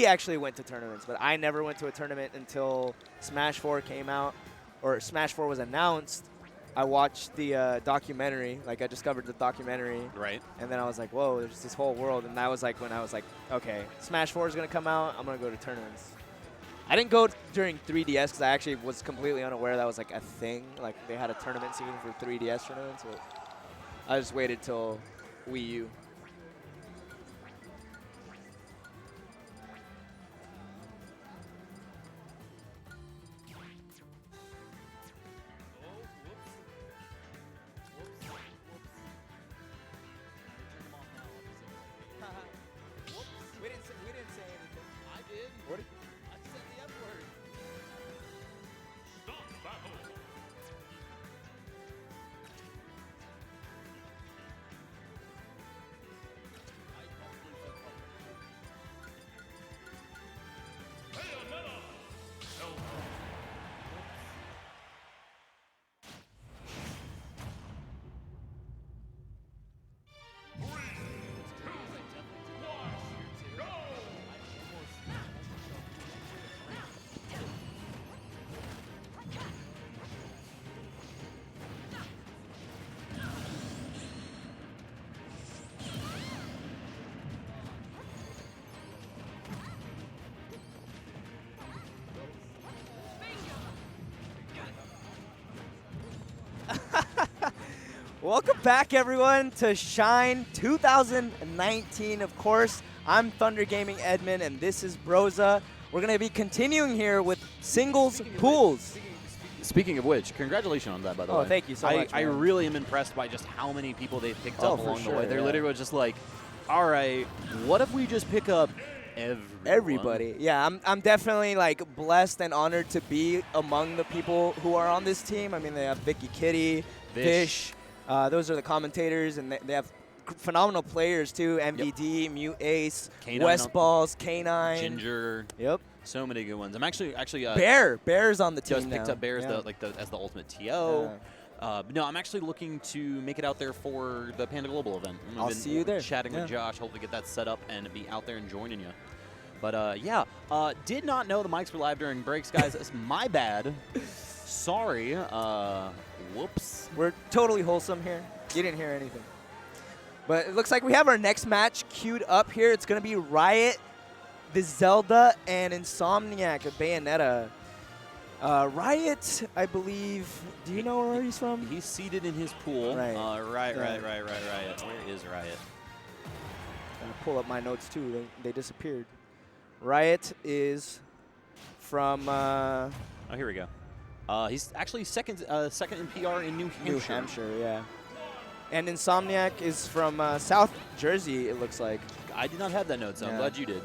actually went to tournaments, but I never went to a tournament until Smash 4 came out, or Smash 4 was announced. I watched the documentary. Like, I discovered the documentary. Right. And then I was like, whoa, there's this whole world. And that was like when I was like, okay, Smash 4 is going to come out. I'm going to go to tournaments. I didn't go during 3DS because I actually was completely unaware that was like a thing. Like, they had a tournament scene for 3DS tournaments. But I just waited till Wii U. We didn't say anything. I did. What? I said the F word. Stop battle! Bayonetta! Zelda! Welcome back, everyone, to Shine 2019. Of course, I'm Thunder Gaming Edmund, and this is Broza. We're going to be continuing here with singles pools. Speaking of which, congratulations on that, by the way. Oh, thank you so much, I man. really am impressed by just how many people they've picked up for along the sure, way. They're yeah. literally just like, all right, what if we just pick up everyone? Everybody. Yeah, I'm definitely like blessed and honored to be among the people who are on this team. I mean, they have Vicky Kitty, Vish. Those are the commentators, and they have phenomenal players too. MVD, Mute Ace, K9 West Balls, K9. Ginger. Yep. So many good ones. I'm actually Bear's on the team just picked now. up Bear as Yeah. as the ultimate TO. But no, I'm actually looking to make it out there for the Panda Global event. I'll Been see you there. Chatting with Josh, hopefully get that set up and be out there and joining you. But yeah, did not know the mics were live during breaks, guys. It's my bad. Sorry. Whoops. We're totally wholesome here. You didn't hear anything. But it looks like we have our next match queued up here. It's going to be Riot, the Zelda, and Insomniac of Bayonetta. Riot, I believe, do you know where he's from? He's seated in his pool. Right. Riot. Where is Riot? I'm going to pull up my notes too. They disappeared. Riot is from... Oh, here we go. He's actually second in PR in New Hampshire. New Hampshire, yeah. And Insomniac is from South Jersey, it looks like. I did not have that note, so I'm glad you did.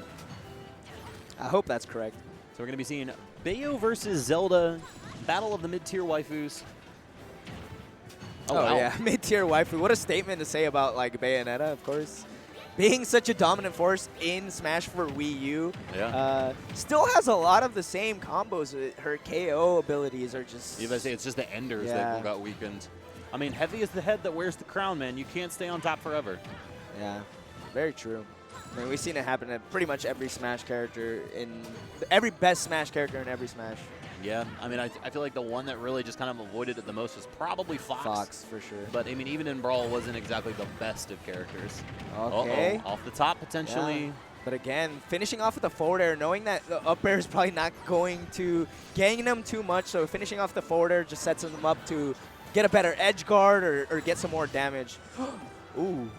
I hope that's correct. So we're going to be seeing Bayo versus Zelda, battle of the mid-tier waifus. Oh, wow. yeah, mid-tier waifu. What a statement to say about like Bayonetta, of course. Being such a dominant force in Smash for Wii U. Yeah. Still has a lot of the same combos. Her KO abilities are just... You say it's just the enders that got weakened. I mean, heavy is the head that wears the crown, man. You can't stay on top forever. Yeah, very true. I mean, we've seen it happen to pretty much every Smash character every best Smash character in every Smash. Yeah, I mean, I feel like the one that really just kind of avoided it the most was probably Fox. Fox, for sure. But, I mean, even in Brawl, wasn't exactly the best of characters. Okay. Off the top, potentially. Yeah. But again, finishing off with the forward air, knowing that the up air is probably not going to gang him too much, so finishing off the forward air just sets him up to get a better edge guard or get some more damage. Ooh.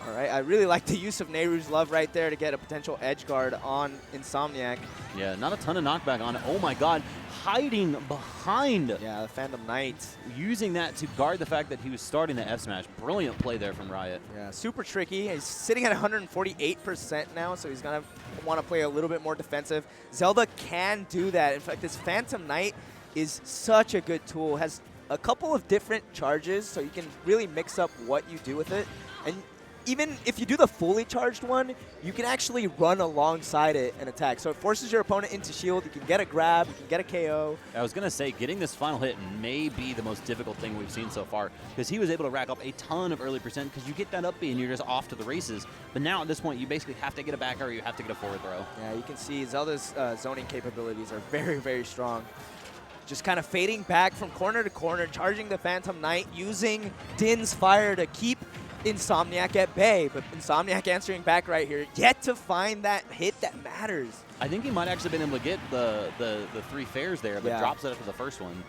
All right, I really like the use of Nehru's Love right there to get a potential edge guard on Insomniac. Yeah, not a ton of knockback on it. Oh my god, hiding behind. Yeah, the Phantom Knight. Using that to guard the fact that he was starting the F smash. Brilliant play there from Riot. Yeah, super tricky. He's sitting at 148% now, so he's going to want to play a little bit more defensive. Zelda can do that. In fact, this Phantom Knight is such a good tool. Has a couple of different charges, so you can really mix up what you do with it. And even if you do the fully charged one, you can actually run alongside it and attack. So it forces your opponent into shield. You can get a grab. You can get a KO. I was going to say, getting this final hit may be the most difficult thing we've seen so far, because he was able to rack up a ton of early percent, because you get that up B and you're just off to the races. But now at this point, you basically have to get a back air or you have to get a forward throw. Yeah, you can see Zelda's zoning capabilities are very, very strong. Just kind of fading back from corner to corner, charging the Phantom Knight, using Din's Fire to keep Insomniac at bay, but Insomniac answering back right here, yet to find that hit that matters. I think he might actually been able to get the 3 fairs there, but drops it after the first one.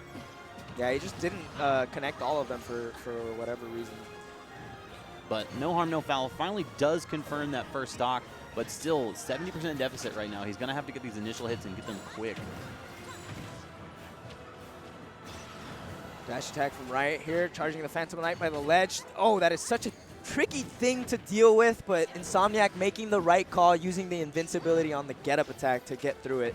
Yeah, he just didn't connect all of them for whatever reason. But no harm, no foul. Finally does confirm that first stock, but still 70% deficit right now. He's going to have to get these initial hits and get them quick. Dash attack from Riot here, charging the Phantom Knight by the ledge. Oh, that is such a tricky thing to deal with, but Insomniac making the right call, using the invincibility on the get-up attack to get through it.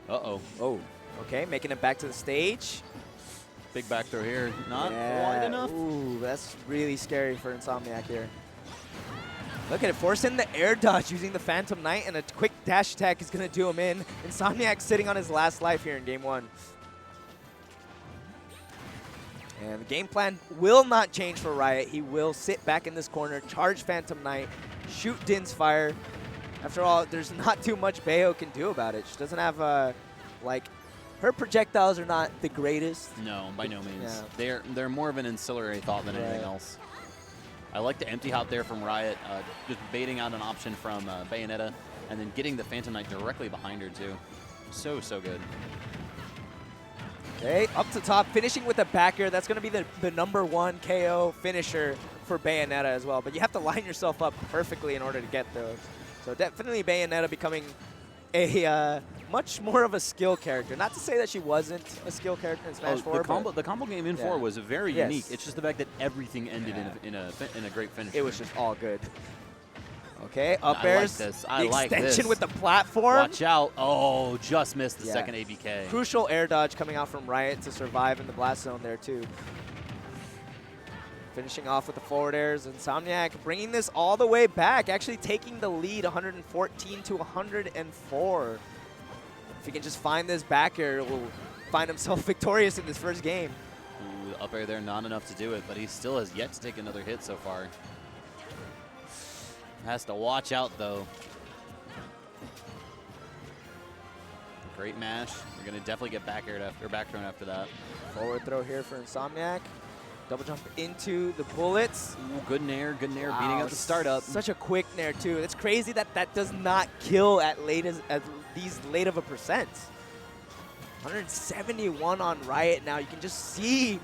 Uh-oh. Oh, okay, making it back to the stage. Big back throw here. Not wide enough. Ooh, that's really scary for Insomniac here. Look at it, forcing the air dodge using the Phantom Knight, and a quick dash attack is going to do him in. Insomniac sitting on his last life here in game 1. And the game plan will not change for Riot. He will sit back in this corner, charge Phantom Knight, shoot Din's Fire. After all, there's not too much Bayo can do about it. She doesn't have, like, her projectiles are not the greatest. No, by no means. Yeah. They're more of an ancillary thought than anything else. I like the empty hop there from Riot, just baiting out an option from Bayonetta, and then getting the Phantom Knight directly behind her, too. So good. Okay, up to top, finishing with a back air. That's going to be the #1 KO finisher for Bayonetta as well. But you have to line yourself up perfectly in order to get those. So definitely Bayonetta becoming a much more of a skill character. Not to say that she wasn't a skill character in Smash 4. The combo game in 4 was very unique. It's just the fact that everything ended in a great finish. It was just all good. Okay, up airs. I like this. Extension with the platform. Watch out. Oh, just missed the second ABK. Crucial air dodge coming out from Riot to survive in the blast zone there, too. Finishing off with the forward airs. Insomniac bringing this all the way back, actually taking the lead 114 to 104. If he can just find this back air, will find himself victorious in this first game. Up air there, not enough to do it, but he still has yet to take another hit so far. Has to watch out, though. Great mash. You're going to definitely get back aired after, or back thrown after that. Forward throw here for Insomniac. Double jump into the bullets. Ooh, good nair, beating out the startup. Such a quick nair, too. It's crazy that that does not kill at these late of a percent. 171 on Riot now. You can just see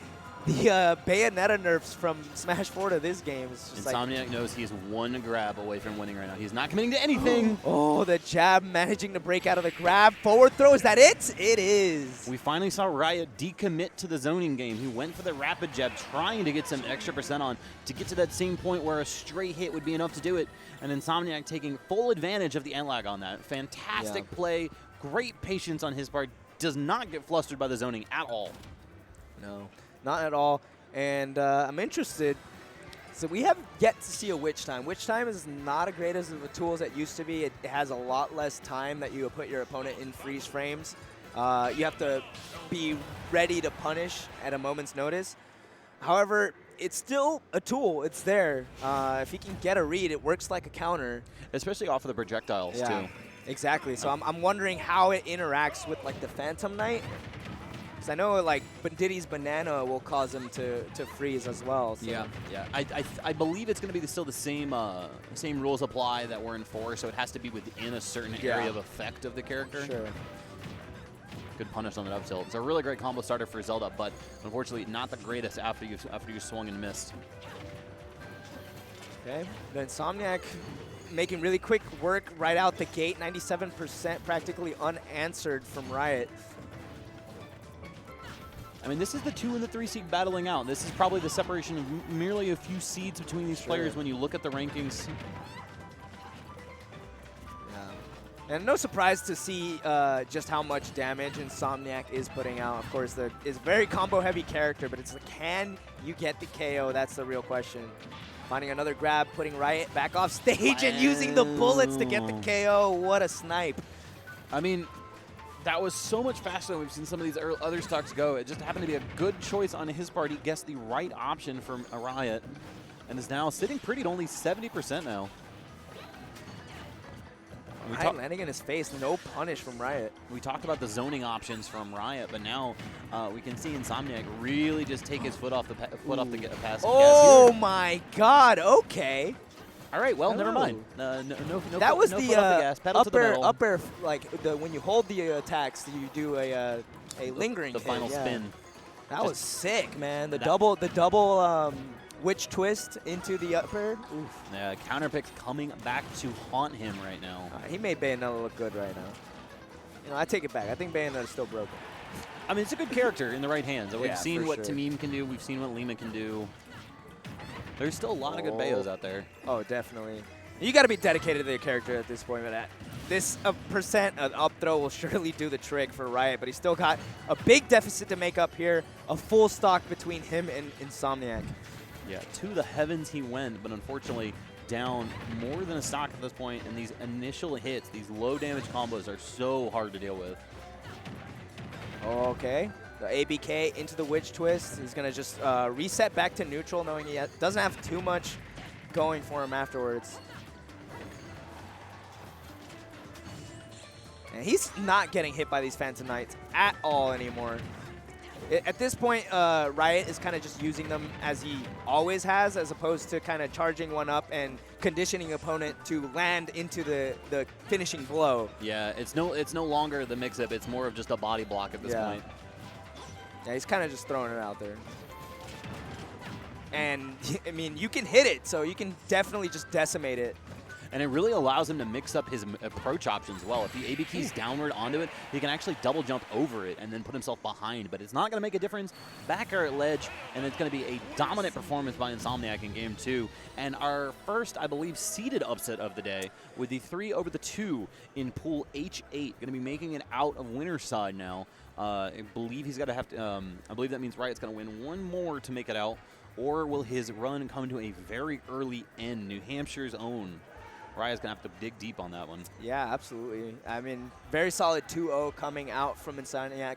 the Bayonetta nerfs from Smash 4 to this game. It's just Insomniac knows he's one grab away from winning right now. He's not committing to anything. Oh, the jab managing to break out of the grab. Forward throw, is that it? It is. We finally saw Riot decommit to the zoning game. He went for the rapid jab, trying to get some extra percent on to get to that same point where a straight hit would be enough to do it. And Insomniac taking full advantage of the end lag on that. Fantastic play, great patience on his part. Does not get flustered by the zoning at all. No. Not at all. And I'm interested. So we have yet to see a Witch Time. Witch Time is not as great as the tool as it used to be. It has a lot less time that you put your opponent in freeze frames. You have to be ready to punish at a moment's notice. However, it's still a tool. It's there. If he can get a read, it works like a counter. Especially off of the projectiles, too. Exactly. So I'm wondering how it interacts with like the Phantom Knight. Because I know like Diddy's banana will cause him to freeze as well. So. Yeah. I believe it's going to be still the same rules apply that were in 4, so it has to be within a certain area of effect of the character. Sure. Good punish on that up tilt. It's a really great combo starter for Zelda, but unfortunately not the greatest after you swung and missed. Okay. The Insomniac making really quick work right out the gate. 97% practically unanswered from Riot. I mean, this is the 2 and the 3 seed battling out. This is probably the separation of merely a few seeds between these players when you look at the rankings. Yeah. And no surprise to see just how much damage Insomniac is putting out. Of course, is a very combo-heavy character, but it's like, can you get the KO? That's the real question. Finding another grab, putting Riot back off stage and using the bullets to get the KO. What a snipe. I mean, that was so much faster than we've seen some of these other stocks go. It just happened to be a good choice on his part. He guessed the right option from a Riot and is now sitting pretty at only 70% now. Riot landing in his face, no punish from Riot. We talked about the zoning options from Riot, but now we can see Insomniac really just take his foot off the pass. Oh my God! Okay. All right, well, never mind. No that was no the, foot off the gas, pedal to the metal. upper, like when you hold the attacks, you do a lingering. The final spin. That was sick, man. The double witch twist into the upper. Oof. Yeah, counter picks coming back to haunt him right now. He made Bayonetta look good right now. You know, I take it back. I think Bayonetta's still broken. I mean, it's a good character in the right hands. We've seen what sure. Tamim can do. We've seen what Lima can do. There's still a lot of good Bayos out there. Oh, definitely. You got to be dedicated to the character at this point. But this percent, an up throw will surely do the trick for Riot. But he's still got a big deficit to make up here. A full stock between him and Insomniac. Yeah, to the heavens he went, but unfortunately down more than a stock at this point. And these initial hits, these low damage combos are so hard to deal with. Okay. The ABK into the Witch Twist. He's going to just reset back to neutral, knowing he doesn't have too much going for him afterwards. And he's not getting hit by these Phantom Knights at all anymore. At this point, Riot is kind of just using them as he always has, as opposed to kind of charging one up and conditioning opponent to land into the finishing blow. Yeah, it's no longer the mix-up. It's more of just a body block at this point. Yeah, he's kind of just throwing it out there. And, I mean, you can hit it, so you can definitely just decimate it. And it really allows him to mix up his approach options well. If he AB keys downward onto it, he can actually double jump over it and then put himself behind. But it's not going to make a difference. Back air at ledge, and it's going to be a dominant performance by Insomniac in Game 2. And our first, I believe, seeded upset of the day with the 3 over the 2 in Pool H8. Going to be making it out of winner's side now. I believe he's got to have to. I believe that means Riot's going to win one more to make it out, or will his run come to a very early end? New Hampshire's own. Riot's going to have to dig deep on that one. Yeah, absolutely. I mean, very solid 2-0 coming out from Insomniac.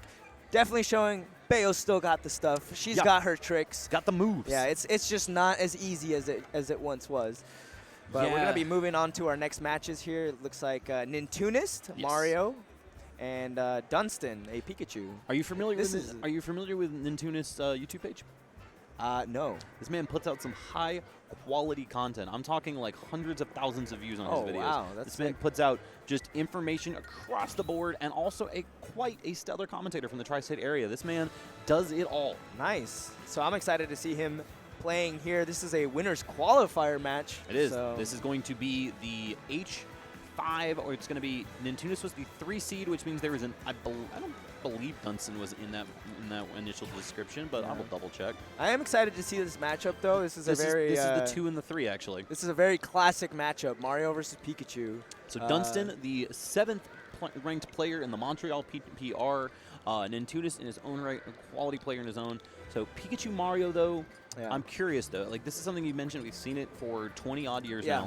definitely showing Bayo still got the stuff. She's Yeah. got her tricks. Got the moves. Yeah, it's just not as easy as it once was. But we're Yeah. gonna be moving on to our next matches here. It looks like Nintunist, Yes. Mario, and Dunstan, a Pikachu. Are you familiar This with is- Are you familiar with Nintunist's YouTube page? No. This man puts out some high quality content. I'm talking like hundreds of thousands of views on Oh, his videos. wow, that's this man sick. puts out just information across the board and also quite a stellar commentator from the tri-state area. This man does it all. Nice. So I'm excited to see him playing here. This is a winners qualifier match. It is. So This is going to be the H5, or it's going to be Nintunis was the 3 seed, which means there was an I don't believe Dunstan was in that initial description, but I will double check. I am excited to see this matchup though. This is This a very is the 2 and the 3 actually. This is a very classic matchup. Mario versus Pikachu. So Dunstan, the 7th ranked player in the Montreal PR, Nintunis in his own right, a quality player in his own. So Pikachu Mario though, Yeah. I'm curious though. Like this is something you mentioned. We've seen it for 20 odd years Yeah.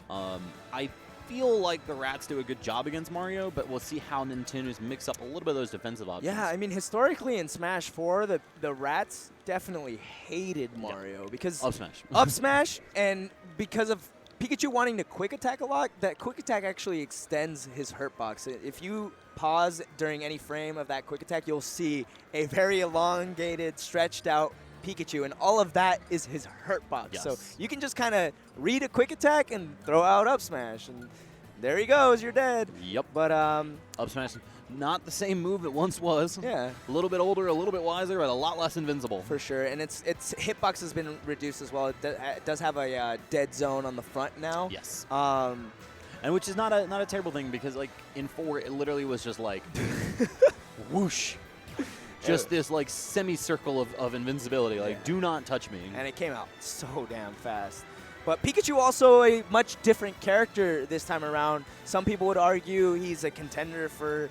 now. I feel like the Rats do a good job against Mario, but we'll see how Nintendo's mix up a little bit of those defensive options. Yeah, I mean, historically in Smash 4, the Rats definitely hated Mario because Up smash. up smash, and because of Pikachu wanting to quick attack a lot, that quick attack actually extends his hurt box. If you pause during any frame of that quick attack, you'll see a very elongated, stretched out Pikachu, and all of that is his hurt box. Yes. So you can just kind of read a quick attack and throw out up smash, and there he goes, you're dead. Yep. But Up smash, not the same move it once was. yeah. A little bit older, a little bit wiser, but a lot less invincible. For sure, and its hitbox has been reduced as well. It does have a dead zone on the front now. Yes. Um, And which is not a terrible thing because like in 4 it literally was just like whoosh. Just this like semicircle of invincibility. Like Yeah. do not touch me. and it came out so damn fast. But Pikachu also a much different character this time around. Some people would argue he's a contender for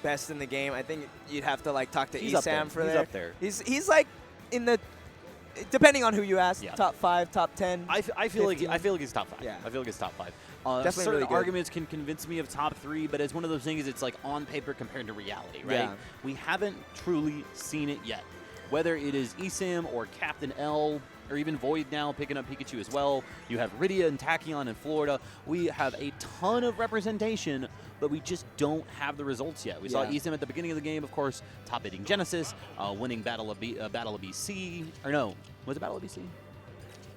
best in the game. I think you'd have to like talk to He's up there. Esam for He's there. up there. He's like in the, depending on who you ask, Yeah. top 5, top 10. I feel like 15. he's top 5. Yeah. I feel like he's top 5. Definitely certain really good. arguments can convince me of top 3, but it's one of those things. It's like on paper compared to reality, right? Yeah. We haven't truly seen it yet. Whether it is Esam or Captain L, or even Void now picking up Pikachu as well. You have Rydia and Tachyon in Florida. We have a ton of representation, but we just don't have the results yet. We saw Yeah. Esam at the beginning of the game, of course, top-hitting Genesis, winning Battle of BC. Or no, was it Battle of BC?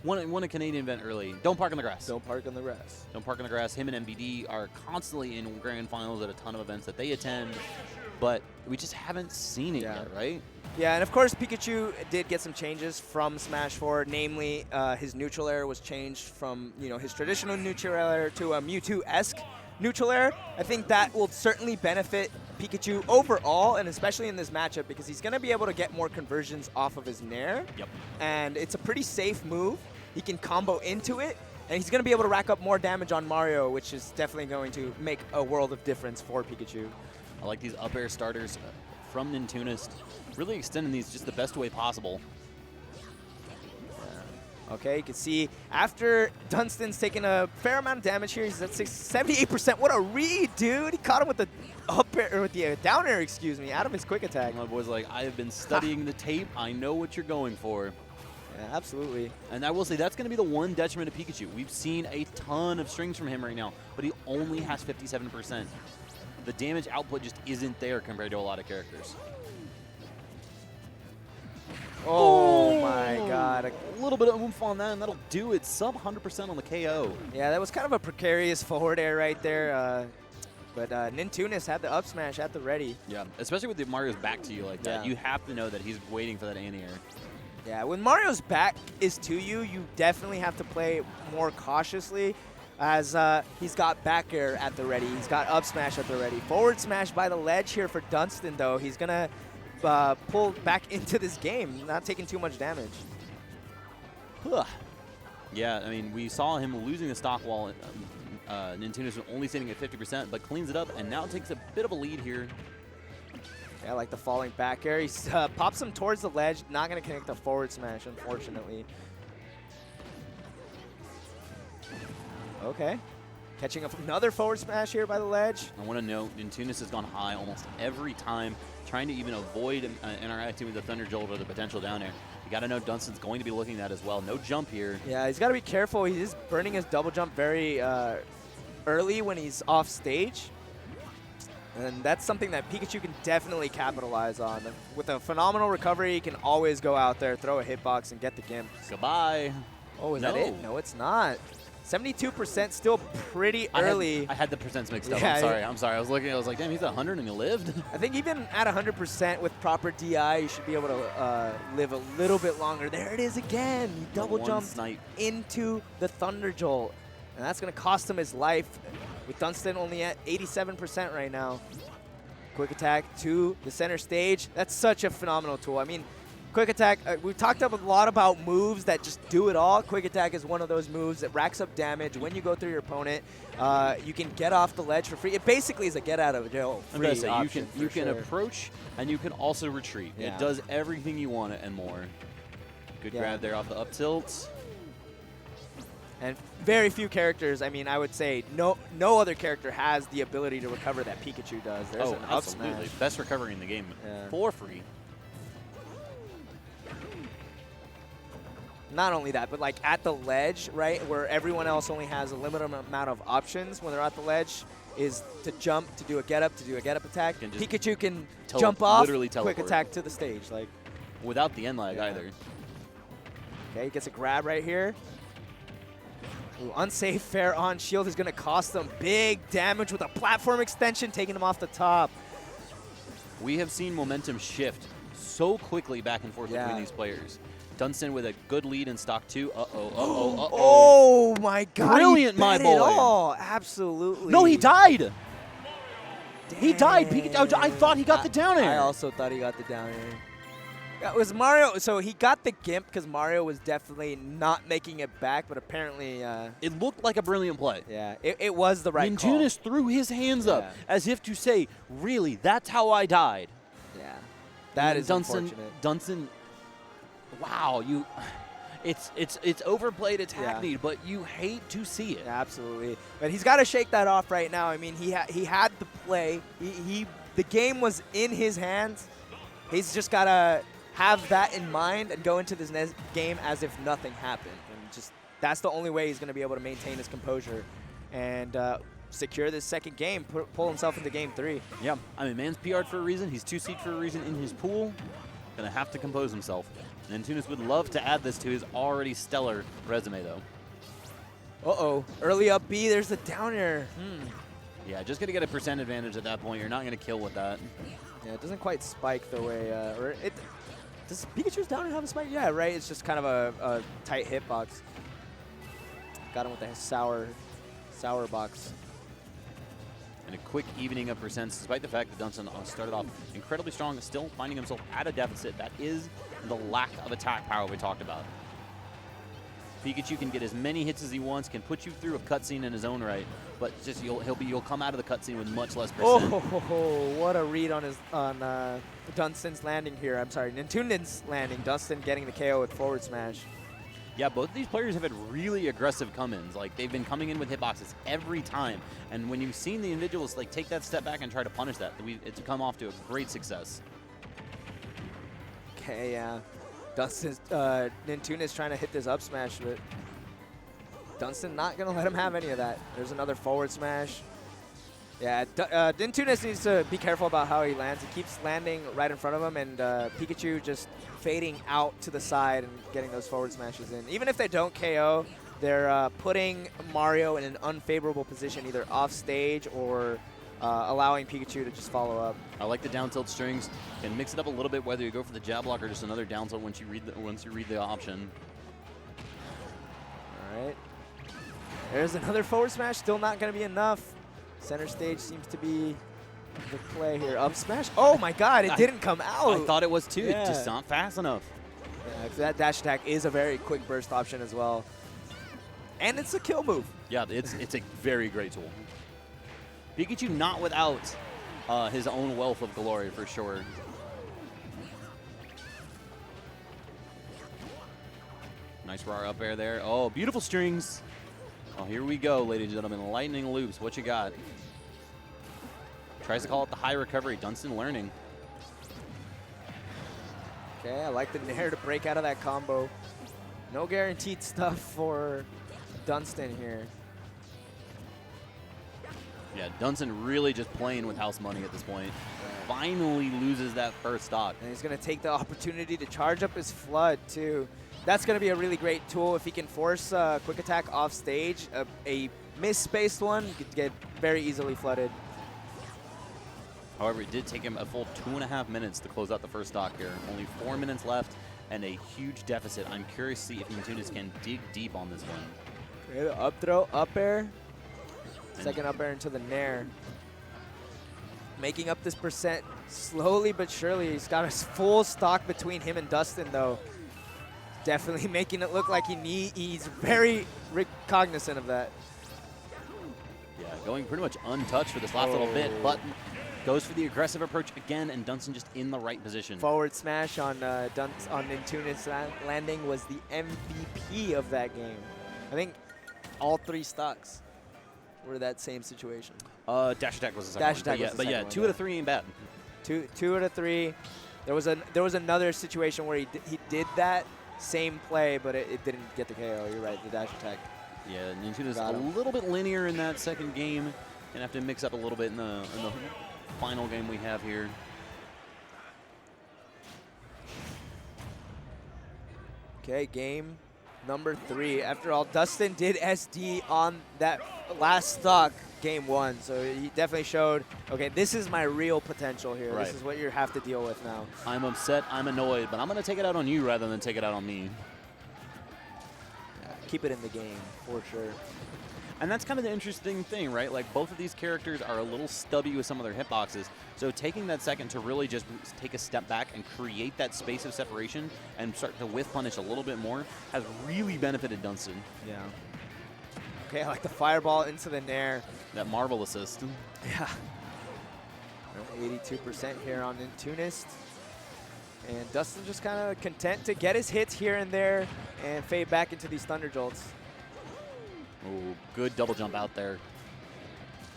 Won a Canadian event early. Don't park on the grass. Don't park on the grass. Don't park on the grass. Him and MBD are constantly in grand finals at a ton of events that they attend, but we just haven't seen it Yeah. yet, right? Yeah, and of course Pikachu did get some changes from Smash 4. Namely, his neutral air was changed from his traditional neutral air to a Mewtwo-esque neutral air. I think that will certainly benefit Pikachu overall, and especially in this matchup, because he's going to be able to get more conversions off of his Nair. Yep. And it's a pretty safe move. He can combo into it, and he's going to be able to rack up more damage on Mario, which is definitely going to make a world of difference for Pikachu. I like these up air starters from Nintunist, really extending these just the best way possible. Okay, you can see after Dunstan's taking a fair amount of damage here, he's at 78%. What a read, dude! He caught him with the up air, or with the down air, excuse me, out of his quick attack. My boy's like, I have been studying the tape. I know what you're going for. Yeah, absolutely. And I will say that's going to be the one detriment of Pikachu. We've seen a ton of strings from him right now, but he only has 57%. The damage output just isn't there compared to a lot of characters. Oh my God. A little bit of oomph on that, and that'll do it. Sub 100% on the KO. Yeah, that was kind of a precarious forward air right there. But Nintunis had the up smash at the ready. Yeah, especially with the Mario's back to you like that. Yeah. You have to know that he's waiting for that anti-air. Yeah, when Mario's back is to you, you definitely have to play more cautiously, as he's got back air at the ready. He's got up smash at the ready. Forward smash by the ledge here for Dunstan, though. He's going to pull back into this game, not taking too much damage. Huh. Yeah, I mean, we saw him losing the stock wall. Nintendo's only sitting at 50%, but cleans it up and now takes a bit of a lead here. Yeah, like the falling back air. He pops him towards the ledge. Not going to connect the forward smash, unfortunately. Okay. Catching another forward smash here by the ledge. I want to note, Nintunis has gone high almost every time, trying to even avoid interacting with the Thunder Jolt or the potential down air. You got to know Dunstan's going to be looking at that as well. No jump here. Yeah, he's got to be careful. He is burning his double jump very early when he's off stage. And that's something that Pikachu can definitely capitalize on. With a phenomenal recovery, he can always go out there, throw a hitbox, and get the Gimp. Goodbye. Oh, is that it? No, it's not. 72% still pretty early. I had the percents mixed up. Yeah, I'm sorry. I was looking. I was like, damn, he's at 100 and he lived. I think even at 100% with proper DI, you should be able to live a little bit longer. There it is again. He double jumped into the Thunder Jolt. And that's going to cost him his life. With Dunstan only at 87% right now. Quick attack to the center stage. That's such a phenomenal tool. I mean, quick attack, we've talked a lot about moves that just do it all. Quick attack is one of those moves that racks up damage. When you go through your opponent, you can get off the ledge for free. It basically is a get out of jail free option. You can approach and you can also retreat. Yeah. It does everything you want it and more. Good grab there off the up tilt. And very few characters, I mean, I would say no other character has the ability to recover that Pikachu does. There's an up smash. Best recovery in the game for free. Not only that, but like at the ledge, right, where everyone else only has a limited amount of options when they're at the ledge, is to jump, to do a get up attack. Pikachu can jump off, literally teleport. quick attack to the stage, like without the end lag either. Okay, he gets a grab right here. Ooh, unsafe fair on shield is going to cost them big damage with a platform extension, taking him off the top. We have seen momentum shift so quickly back and forth between these players. Dunstan with a good lead in stock 2. Oh my God! Brilliant, my boy! Oh, absolutely. No, he died. Dang. He died. I thought he got the down air. I also thought he got the down air. It was Mario, so he got the Gimp because Mario was definitely not making it back, but apparently... it looked like a brilliant play. Yeah, it was the right call. Nintunis threw his hands up as if to say, really, that's how I died. Yeah, that is unfortunate. Dunstan, wow, it's overplayed, it's hackneyed, but you hate to see it. Yeah, absolutely. But he's got to shake that off right now. I mean, he had the play. The game was in his hands. He's just got to have that in mind and go into this game as if nothing happened. And just that's the only way he's going to be able to maintain his composure and secure this second game, pull himself into game 3. Yeah, I mean, man's PR'd for a reason. He's 2 seed for a reason in his pool. Going to have to compose himself. And Nintunis would love to add this to his already stellar resume, though. Uh-oh. Early up B, there's the down air. Yeah, just going to get a percent advantage at that point. You're not going to kill with that. Yeah, it doesn't quite spike the way, does Pikachu's down air have a spike? Yeah, right. It's just kind of a tight hitbox. Got him with a sour box. And a quick evening of percents, despite the fact that Dunstan started off incredibly strong, still finding himself at a deficit. That is the lack of attack power we talked about. Pikachu can get as many hits as he wants, can put you through a cutscene in his own right, but just you'll come out of the cutscene with much less percent. Oh, what a read on Dunstan's landing here. I'm sorry, Nintunden's landing. Dunstan getting the KO with forward smash. Yeah, both of these players have had really aggressive come-ins. Like, they've been coming in with hitboxes every time. And when you've seen the individuals like take that step back and try to punish that, it's come off to a great success. Okay, yeah. Dunstan's Nintunden's trying to hit this up smash, but Dunstan not going to let him have any of that. There's another forward smash. Yeah, Nintunis needs to be careful about how he lands. He keeps landing right in front of him, and Pikachu just fading out to the side and getting those forward smashes in. Even if they don't KO, they're putting Mario in an unfavorable position, either off stage or allowing Pikachu to just follow up. I like the down tilt strings. Can mix it up a little bit, whether you go for the jab block or just another down tilt once you read the option. All right. There's another forward smash. Still not going to be enough. Center stage seems to be the play here. Up smash. Oh my God! It didn't come out. I thought it was too. Yeah. It's just not fast enough. Yeah, that dash attack is a very quick burst option as well, and it's a kill move. Yeah, it's a very great tool. Pikachu not without his own wealth of glory for sure. Nice raw up air there. Oh, beautiful strings. Well, here we go, ladies and gentlemen. Lightning loops. What you got? Tries to call it the high recovery. Dunstan learning. Okay, I like the nair to break out of that combo. No guaranteed stuff for Dunstan here. Yeah, Dunstan really just playing with house money at this point. Finally loses that first stock. And he's going to take the opportunity to charge up his flood, too. That's going to be a really great tool if he can force quick attack off stage. A misspaced one could get very easily flooded. However, it did take him a full 2.5 minutes to close out the first stock here. Only 4 minutes left and a huge deficit. I'm curious to see if Nintunis can dig deep on this one. Okay, the up throw, up air. Second up air into the nair. Making up this percent slowly but surely. He's got a full stock between him and Dunstan, though. Definitely making it look like he's very cognizant of that. Yeah, going pretty much untouched for this last little bit, but goes for the aggressive approach again, and Dunstan just in the right position. Forward smash on Nintunis landing was the MVP of that game. I think all 3 stocks were that same situation. Dash attack was the second one. But yeah, 2 out of 3 ain't bad. Two out of 3. There was another situation where he did that same play, but it didn't get the KO. You're right, the dash attack. Yeah, Nintunis a little bit linear in that second game. Gonna have to mix up a little bit in the final game we have here. Okay, game number 3. After all, Dunstan did SD on that last stock, game 1. So he definitely showed, okay, this is my real potential here. Right. This is what you have to deal with now. I'm upset, I'm annoyed, but I'm going to take it out on you rather than take it out on me. Yeah, keep it in the game, for sure. And that's kind of the interesting thing, right? Like, both of these characters are a little stubby with some of their hitboxes. So taking that second to really just take a step back and create that space of separation and start to whiff punish a little bit more has really benefited Dunstan. Yeah. Okay, I like the fireball into the nair. That Marvel assist. Yeah. 82% here on Nintunis. And Dunstan just kind of content to get his hits here and there and fade back into these Thunder Jolts. Oh, good double jump out there.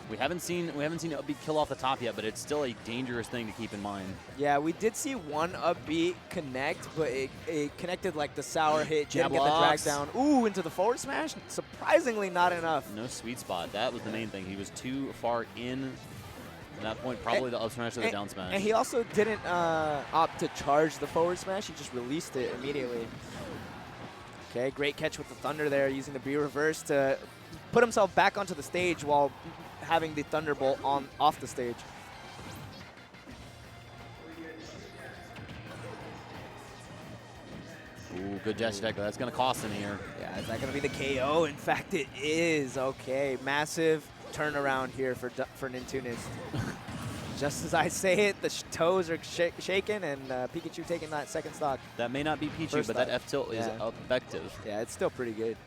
We haven't seen upbeat kill off the top yet, but it's still a dangerous thing to keep in mind. Yeah, we did see one upbeat connect, but it connected like the sour hit, didn't get the drag down. Ooh, into the forward smash. Surprisingly not enough. No sweet spot. That was the main thing. He was too far in. At that point, probably the up smash or the down smash. And he also didn't opt to charge the forward smash. He just released it immediately. Okay, great catch with the Thunder there, using the B reverse to put himself back onto the stage while having the Thunderbolt off the stage. Ooh, good dash attack, but that's going to cost him here. Yeah, is that going to be the KO? In fact, it is. Okay, massive turnaround here for Nintunis. Just as I say it, the toes are shaking, and Pikachu taking that second stock. That may not be Pichu, First but stock. that F tilt is effective. Yeah, it's still pretty good.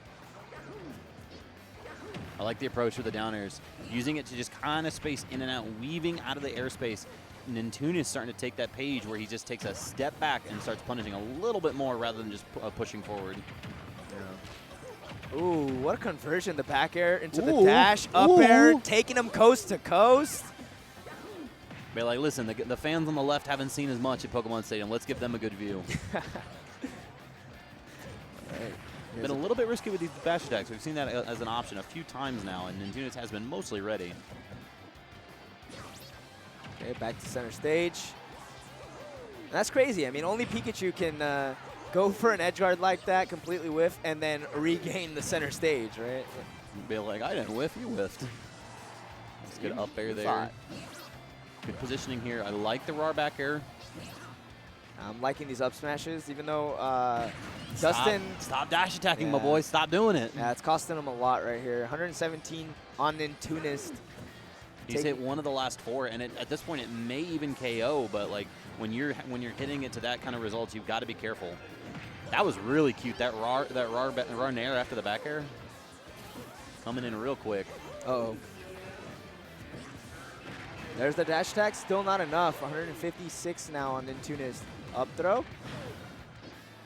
I like the approach with the down airs. Using it to just kind of space in and out, weaving out of the airspace. Nintunis is starting to take that page where he just takes a step back and starts punishing a little bit more rather than just pushing forward. Yeah. Ooh, what a conversion. The back air into the dash, up air, taking him coast to coast. But like, listen, the fans on the left haven't seen as much at Pokemon Stadium. Let's give them a good view. Been a little bit risky with these dash attacks. We've seen that as an option a few times now, and Nintunis has been mostly ready. Okay, back to center stage. That's crazy. I mean, only Pikachu can go for an edge guard like that, completely whiff, and then regain the center stage, right? Be like, I didn't whiff, you whiffed. Let's get up air there. Good positioning here. I like the raw back air. I'm liking these up smashes, even though Dunstan... Stop dash attacking, my boy. Stop doing it. Yeah, it's costing him a lot right here. 117 on Nintunis. He's hit one of the last 4, and at this point, it may even KO. But like when you're hitting it to that kind of results, you've got to be careful. That was really cute. That raw nair after the back air, coming in real quick. Uh-oh. There's the dash attack. Still not enough. 156 now on Nintunis. Up throw.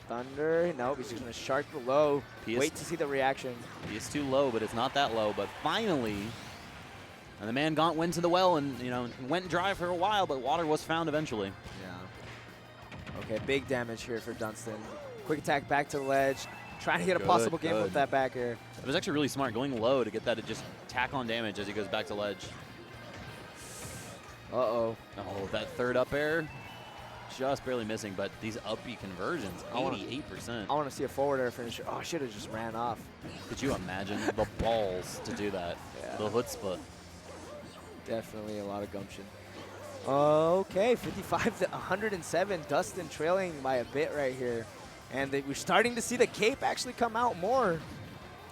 Thunder. Nope, he's just going to shark the low. Wait to see the reaction. He is too low, but it's not that low. But finally, and the man Gaunt went to the well and, you know, went dry for a while, but water was found eventually. Yeah. Okay, big damage here for Dunstan. Quick attack back to the ledge. Trying to get a possible game with that back air. It was actually really smart going low to get that to just tack on damage as he goes back to ledge. Uh-oh. Oh, that third up air, just barely missing, but these up B conversions, 88%. I want to see a forward air finisher. Oh, I should have just ran off. Could you imagine the balls to do that? Yeah. The chutzpah. Definitely a lot of gumption. Okay, 55 to 107. Dustin trailing by a bit right here. And we're starting to see the cape actually come out more.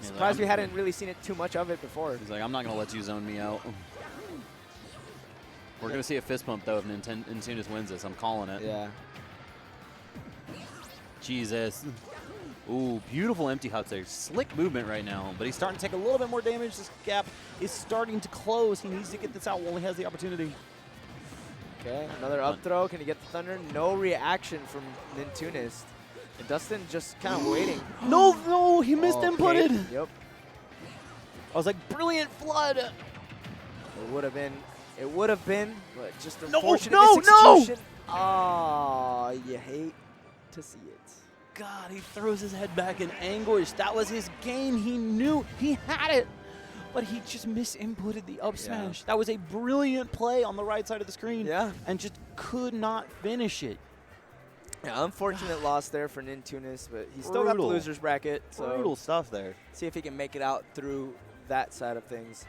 Surprised we hadn't really seen it too much of it before. He's like, I'm not going to let you zone me out. We're going to see a fist pump, though, if Nintunis wins this. I'm calling it. Yeah. Jesus. Ooh, beautiful empty huts there. Slick movement right now, but he's starting to take a little bit more damage. This gap is starting to close. He needs to get this out while he has the opportunity. Okay, another up throw. Can he get the Thunder? No reaction from Nintunis. And Dustin just kind of waiting. No, he missed inputted. Okay. Yep. I was like, brilliant flood. It would have been, but just unfortunate no. execution. Oh, you hate to see it. God, he throws his head back in anguish. That was his game. He knew he had it, but he just misinputted the up smash. That was a brilliant play on the right side of the screen. Yeah. And just could not finish it. Yeah, unfortunate loss there for Nintunis, but he's still got the loser's bracket. So Brutal stuff there. See if he can make it out through that side of things.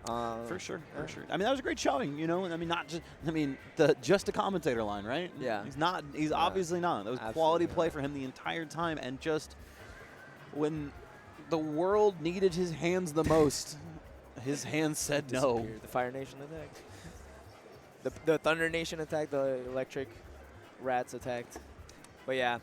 For sure. I mean, that was a great showing, you know. I mean, just a commentator line, right? Yeah. He's obviously not. That was quality play for him the entire time, and just when the world needed his hands the most, his hands said no. The Fire Nation attacked. The Thunder Nation attacked. The Electric Rats attacked. But yeah.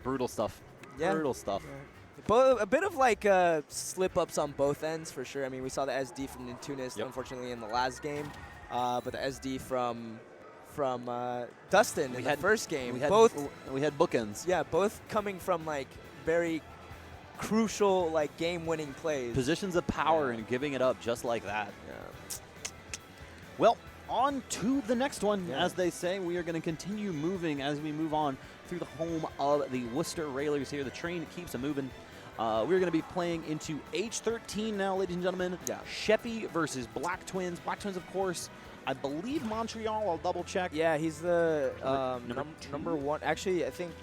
Brutal stuff. Yeah. Brutal stuff. Yeah. A bit of like slip-ups on both ends for sure. I mean, we saw the SD from Nintunis, unfortunately, in the last game. But the SD from Dustin in the first game. We had bookends. Yeah, both coming from like very crucial like game-winning plays. Positions of power and giving it up just like that. Yeah. Well, on to the next one. As they say, we are going to continue moving as we move on through the home of the Worcester Railers here. The train keeps moving. We're going to be playing into H13 now, ladies and gentlemen. Yeah. Sheppy versus Black Twins. Black Twins, of course, I believe Montreal. I'll double check. Yeah, he's the number one. Actually, I think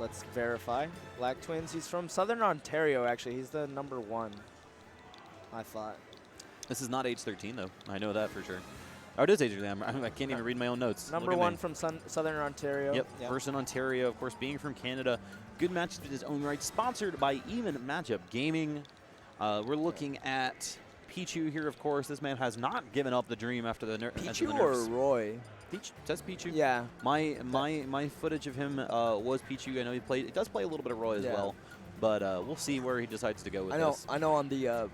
let's verify. Black Twins. He's from Southern Ontario. Actually, he's the number one. I thought. This is not H13 though. I know that for sure. Oh, it is H13. I can't even read my own notes. Number one from Southern Ontario. Yep. First in Ontario, of course, being from Canada. Good matches in his own right. Sponsored by Even Matchup Gaming. We're looking at Pichu here, of course. This man has not given up the dream after the nerfs. Pichu or Roy? Says Pichu. Yeah. My footage of him was Pichu. I know he does play a little bit of Roy as well, but we'll see where he decides to go with this. I know on the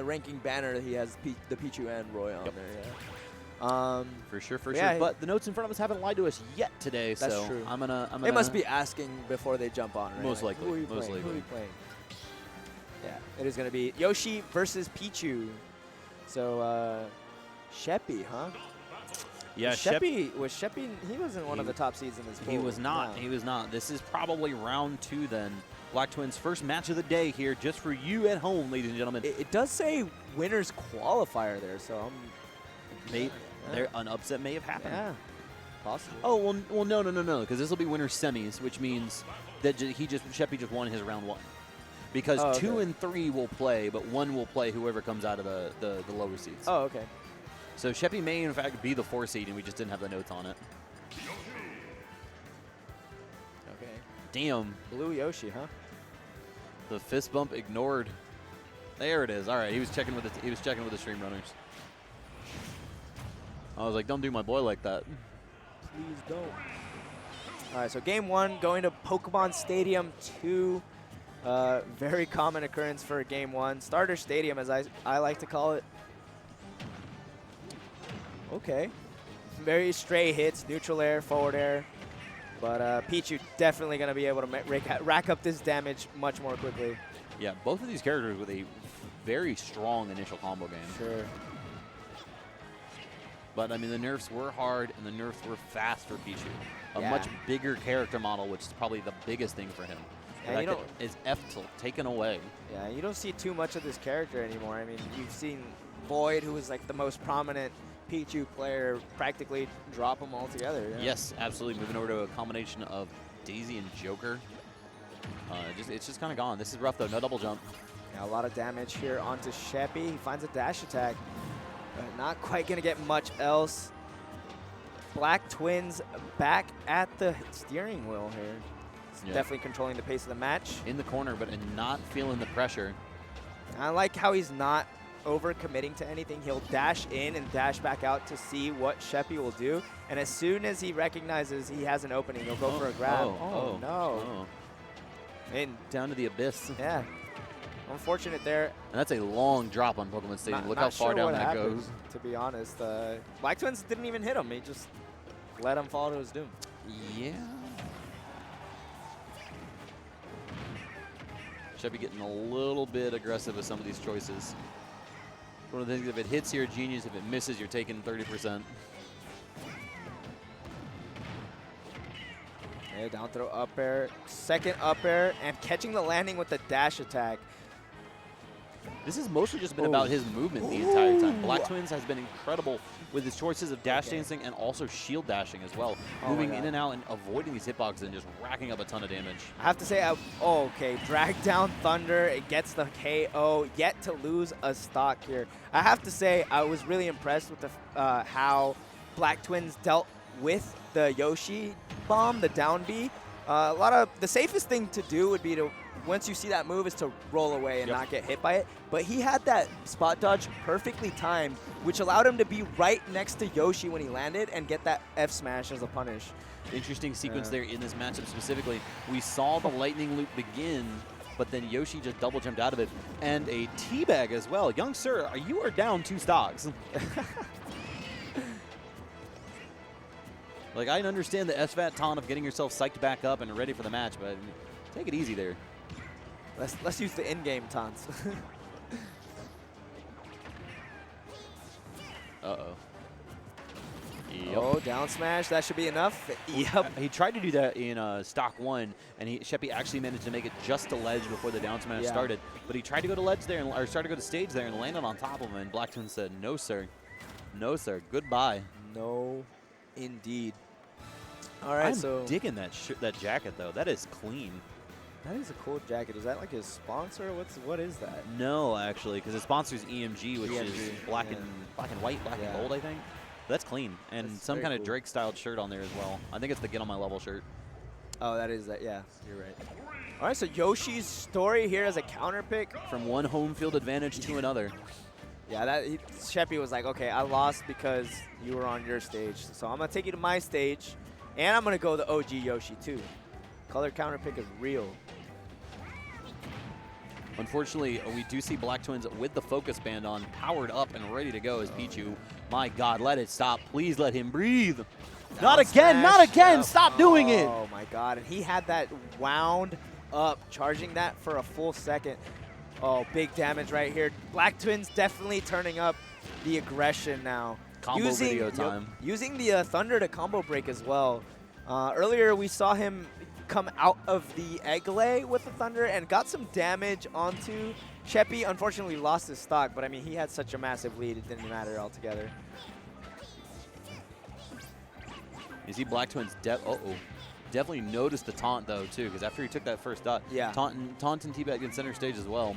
ranking banner he has the Pichu and Roy on there. For sure. But the notes in front of us haven't lied to us yet today. That's true. I'm gonna. They must be asking before they jump on, right? Most likely. Who are you playing? Yeah, it is going to be Yoshi versus Pichu. So, Sheppy, huh? Yeah, Sheppy. He wasn't one of the top seeds in this pool. He was not. No. He was not. This is probably round 2 then. Black Twins' first match of the day here, just for you at home, ladies and gentlemen. It does say winners qualifier there, so an upset may have happened. Yeah, possible. Oh well, no, because this will be winners semis, which means that Sheppy just won his round 1. Because 2 and 3 will play, but 1 will play whoever comes out of the lower seeds. Oh, okay. So Sheppy may, in fact, be the 4 seed, and we just didn't have the notes on it. Okay. Damn. Blue Yoshi, huh? The fist bump ignored. There it is. All right, he was checking with the stream runners. I was like, don't do my boy like that. Please don't. All right, so game 1 going to Pokemon Stadium 2. Very common occurrence for game 1. Starter Stadium, as I like to call it. Okay. Very stray hits, neutral air, forward air. But Pichu definitely going to be able to rack up this damage much more quickly. Yeah, both of these characters with a very strong initial combo game. Sure. But, I mean, the nerfs were hard, and the nerfs were fast for Pichu. A Yeah. much bigger character model, which is probably the biggest thing for him. Yeah, The you fact that his F-tilt taken away. Yeah, you don't see too much of this character anymore. I mean, you've seen Void, who was like the most prominent Pichu player, practically drop him altogether. Yeah. Yes, absolutely. Moving over to a combination of Daisy and Joker. It's just kind of gone. This is rough, though. No double jump. Yeah, a lot of damage here onto Sheppy. He finds a dash attack, but not quite going to get much else. Black Twins back at the steering wheel here. Yeah. Definitely controlling the pace of the match. In the corner, but not feeling the pressure. I like how he's not over-committing to anything. He'll dash in and dash back out to see what Sheppy will do. And as soon as he recognizes he has an opening, he'll go for a grab. Oh, no. Oh. And Down to the abyss. yeah, unfortunate there. And that's a long drop on Pokemon Stadium. Look how far sure down what that happened, goes. to be honest. Black Twins didn't even hit him. He just let him fall to his doom. Yeah. Sheppy getting a little bit aggressive with some of these choices. One of the things, if it hits, you're a genius. If it misses, you're taking 30%. Yeah, down throw up air, second up air, and catching the landing with the dash attack. This has mostly just been Ooh. about his movement the entire time. Black Ooh. Twins has been incredible with his choices of dash dancing and also shield dashing as well. Oh Moving my in God. and out and avoiding these hitboxes and just racking up a ton of damage. I have to say, okay, drag down Thunder. It gets the KO, yet to lose a stock here. I have to say, I was really impressed with the how Black Twins dealt with the Yoshi bomb, the down B. The safest thing to do would be to, once you see that move, is to roll away and not get hit by it. But he had that spot dodge perfectly timed, which allowed him to be right next to Yoshi when he landed and get that F smash as a punish. Interesting sequence there in this matchup specifically. We saw the lightning loop begin, but then Yoshi just double jumped out of it. And a teabag as well. Young sir, you are down 2 stocks. Like, I understand the SFAT taunt of getting yourself psyched back up and ready for the match, but take it easy there. Let's use the in-game taunts. Uh-oh. Yep. Oh, down smash. That should be enough. Yep. He tried to do that in stock 1, and Sheppy actually managed to make it just to ledge before the down smash started. But he tried to go to ledge there, or started to go to stage there, and landed on top of him. And Black Twin said, "No, sir. No, sir. Goodbye." No, indeed. All right, I'm so digging that jacket though. That is clean. that is a cool jacket. Is that like his sponsor? What is that? No, actually, because it sponsors EMG, which is EMG, black yeah. and white, black and gold, I think. That's clean, and That's some very kind of cool. Drake-styled shirt on there as well. I think it's the Get on My Level shirt. Oh, that is that. Yeah, you're right. All right, so Yoshi's story here as a counter pick. From one home field advantage to another. Yeah, Sheppy was like, okay, I lost because you were on your stage, so I'm gonna take you to my stage, and I'm gonna go the OG Yoshi too. Color counter pick is real. Unfortunately, we do see Black Twins with the focus band on, powered up and ready to go as Pichu. My God, let it stop. Please let him breathe. Not Down again, smash. not again. Yep. Stop doing it. Oh my God, and he had that wound up, charging that for a full second. Oh, big damage right here. Black Twins definitely turning up the aggression now. Combo video time. Using the Thunder to combo break as well. Earlier we saw him come out of the egg lay with the Thunder and got some damage onto Sheppy. Unfortunately lost his stock, but I mean, he had such a massive lead, it didn't matter altogether. You see Black Twins definitely noticed the taunt though too, because after he took that first dot, taunt and teabag in center stage as well.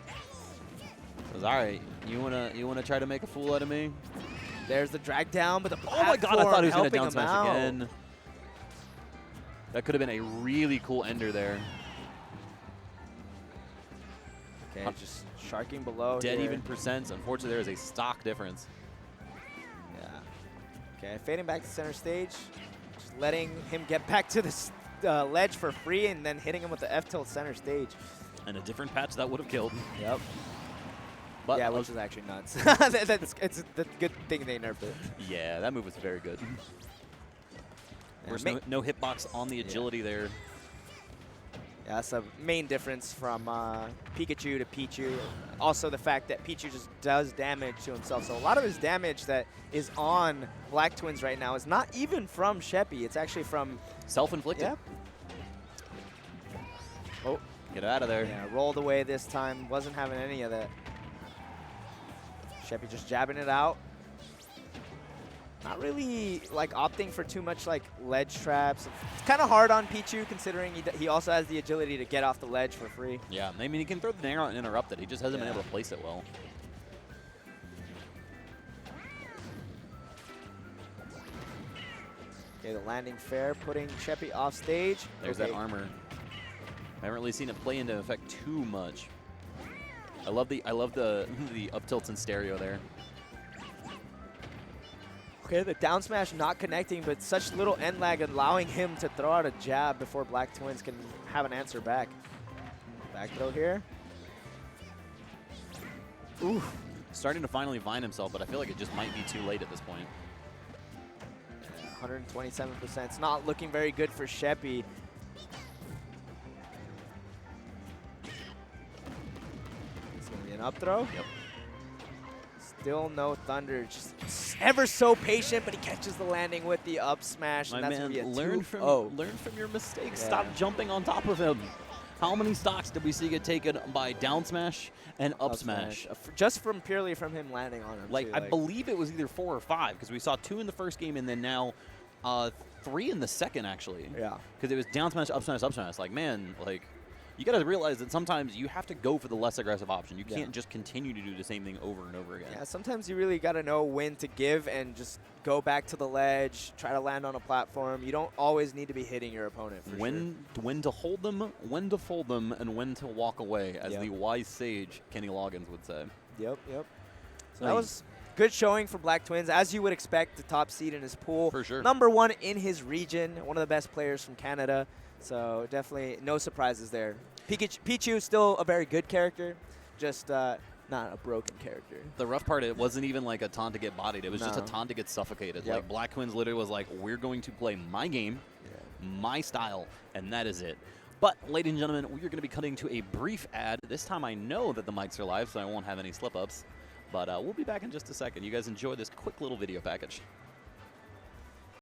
It was all right. You wanna try to make a fool out of me? There's the drag down, but the Oh my God! I thought he was gonna down smash out. again. That could have been a really cool ender there. Okay, just sharking below. Dead here. even percents. Unfortunately, there is a stock difference. Yeah. Okay, fading back to center stage. Just letting him get back to the ledge for free and then hitting him with the F-tilt center stage. And a different patch that would have killed. Yep. But Yeah, which is actually nuts. It's the good thing they nerfed it. Yeah, that move was very good. Of course, no hitbox on the agility there. Yeah, that's a main difference from Pikachu to Pichu. Also the fact that Pichu just does damage to himself. So a lot of his damage that is on Black Twins right now is not even from Sheppy. It's actually from... Self-inflicted. Yep. Oh. Get out of there. Yeah, rolled away this time. Wasn't having any of that. Sheppy just jabbing it out. Not really like opting for too much like ledge traps. It's kind of hard on Pichu considering he also has the agility to get off the ledge for free. Yeah, I mean, he can throw the nair out and interrupt it. He just hasn't been able to place it well. Okay, the landing fair, putting Sheppy off stage. There's that armor. I haven't really seen it play into effect too much. I love the the up tilts and stereo there. Okay, the down smash not connecting, but such little end lag allowing him to throw out a jab before Black Twins can have an answer back. Back throw here. Ooh. Starting to finally find himself, but I feel like it just might be too late at this point. 127%. It's not looking very good for Sheppy. It's going to be an up throw. Yep. Still no thunder. Just ever so patient, but he catches the landing with the up smash. My and that's man, going to be a learn 2-0. from your mistakes. Yeah. Stop jumping on top of him. How many stocks did we see get taken by down smash and up smash? Just purely from him landing on him. Like, too, I believe it was either 4 or 5 because we saw 2 in the first game and then now 3 in the second, actually. Yeah. Because it was down smash, up smash, up smash. Like, man, like, you got to realize that sometimes you have to go for the less aggressive option. You can't just continue to do the same thing over and over again. Yeah, sometimes you really got to know when to give and just go back to the ledge, try to land on a platform. You don't always need to be hitting your opponent for when to hold them, when to fold them, and when to walk away, as the wise sage Kenny Loggins would say. Yep. So that was good showing for Black Twins. As you would expect, the top seed in his pool. For sure. #1 in his region, one of the best players from Canada. So definitely no surprises there. Pichu still a very good character, just not a broken character. The rough part, it wasn't even like a taunt to get bodied. It was just a taunt to get suffocated. Yep. Like, Black Twins literally was like, we're going to play my game, my style, and that is it. But, ladies and gentlemen, we are going to be cutting to a brief ad. This time I know that the mics are live, so I won't have any slip-ups. But we'll be back in just a second. You guys enjoy this quick little video package.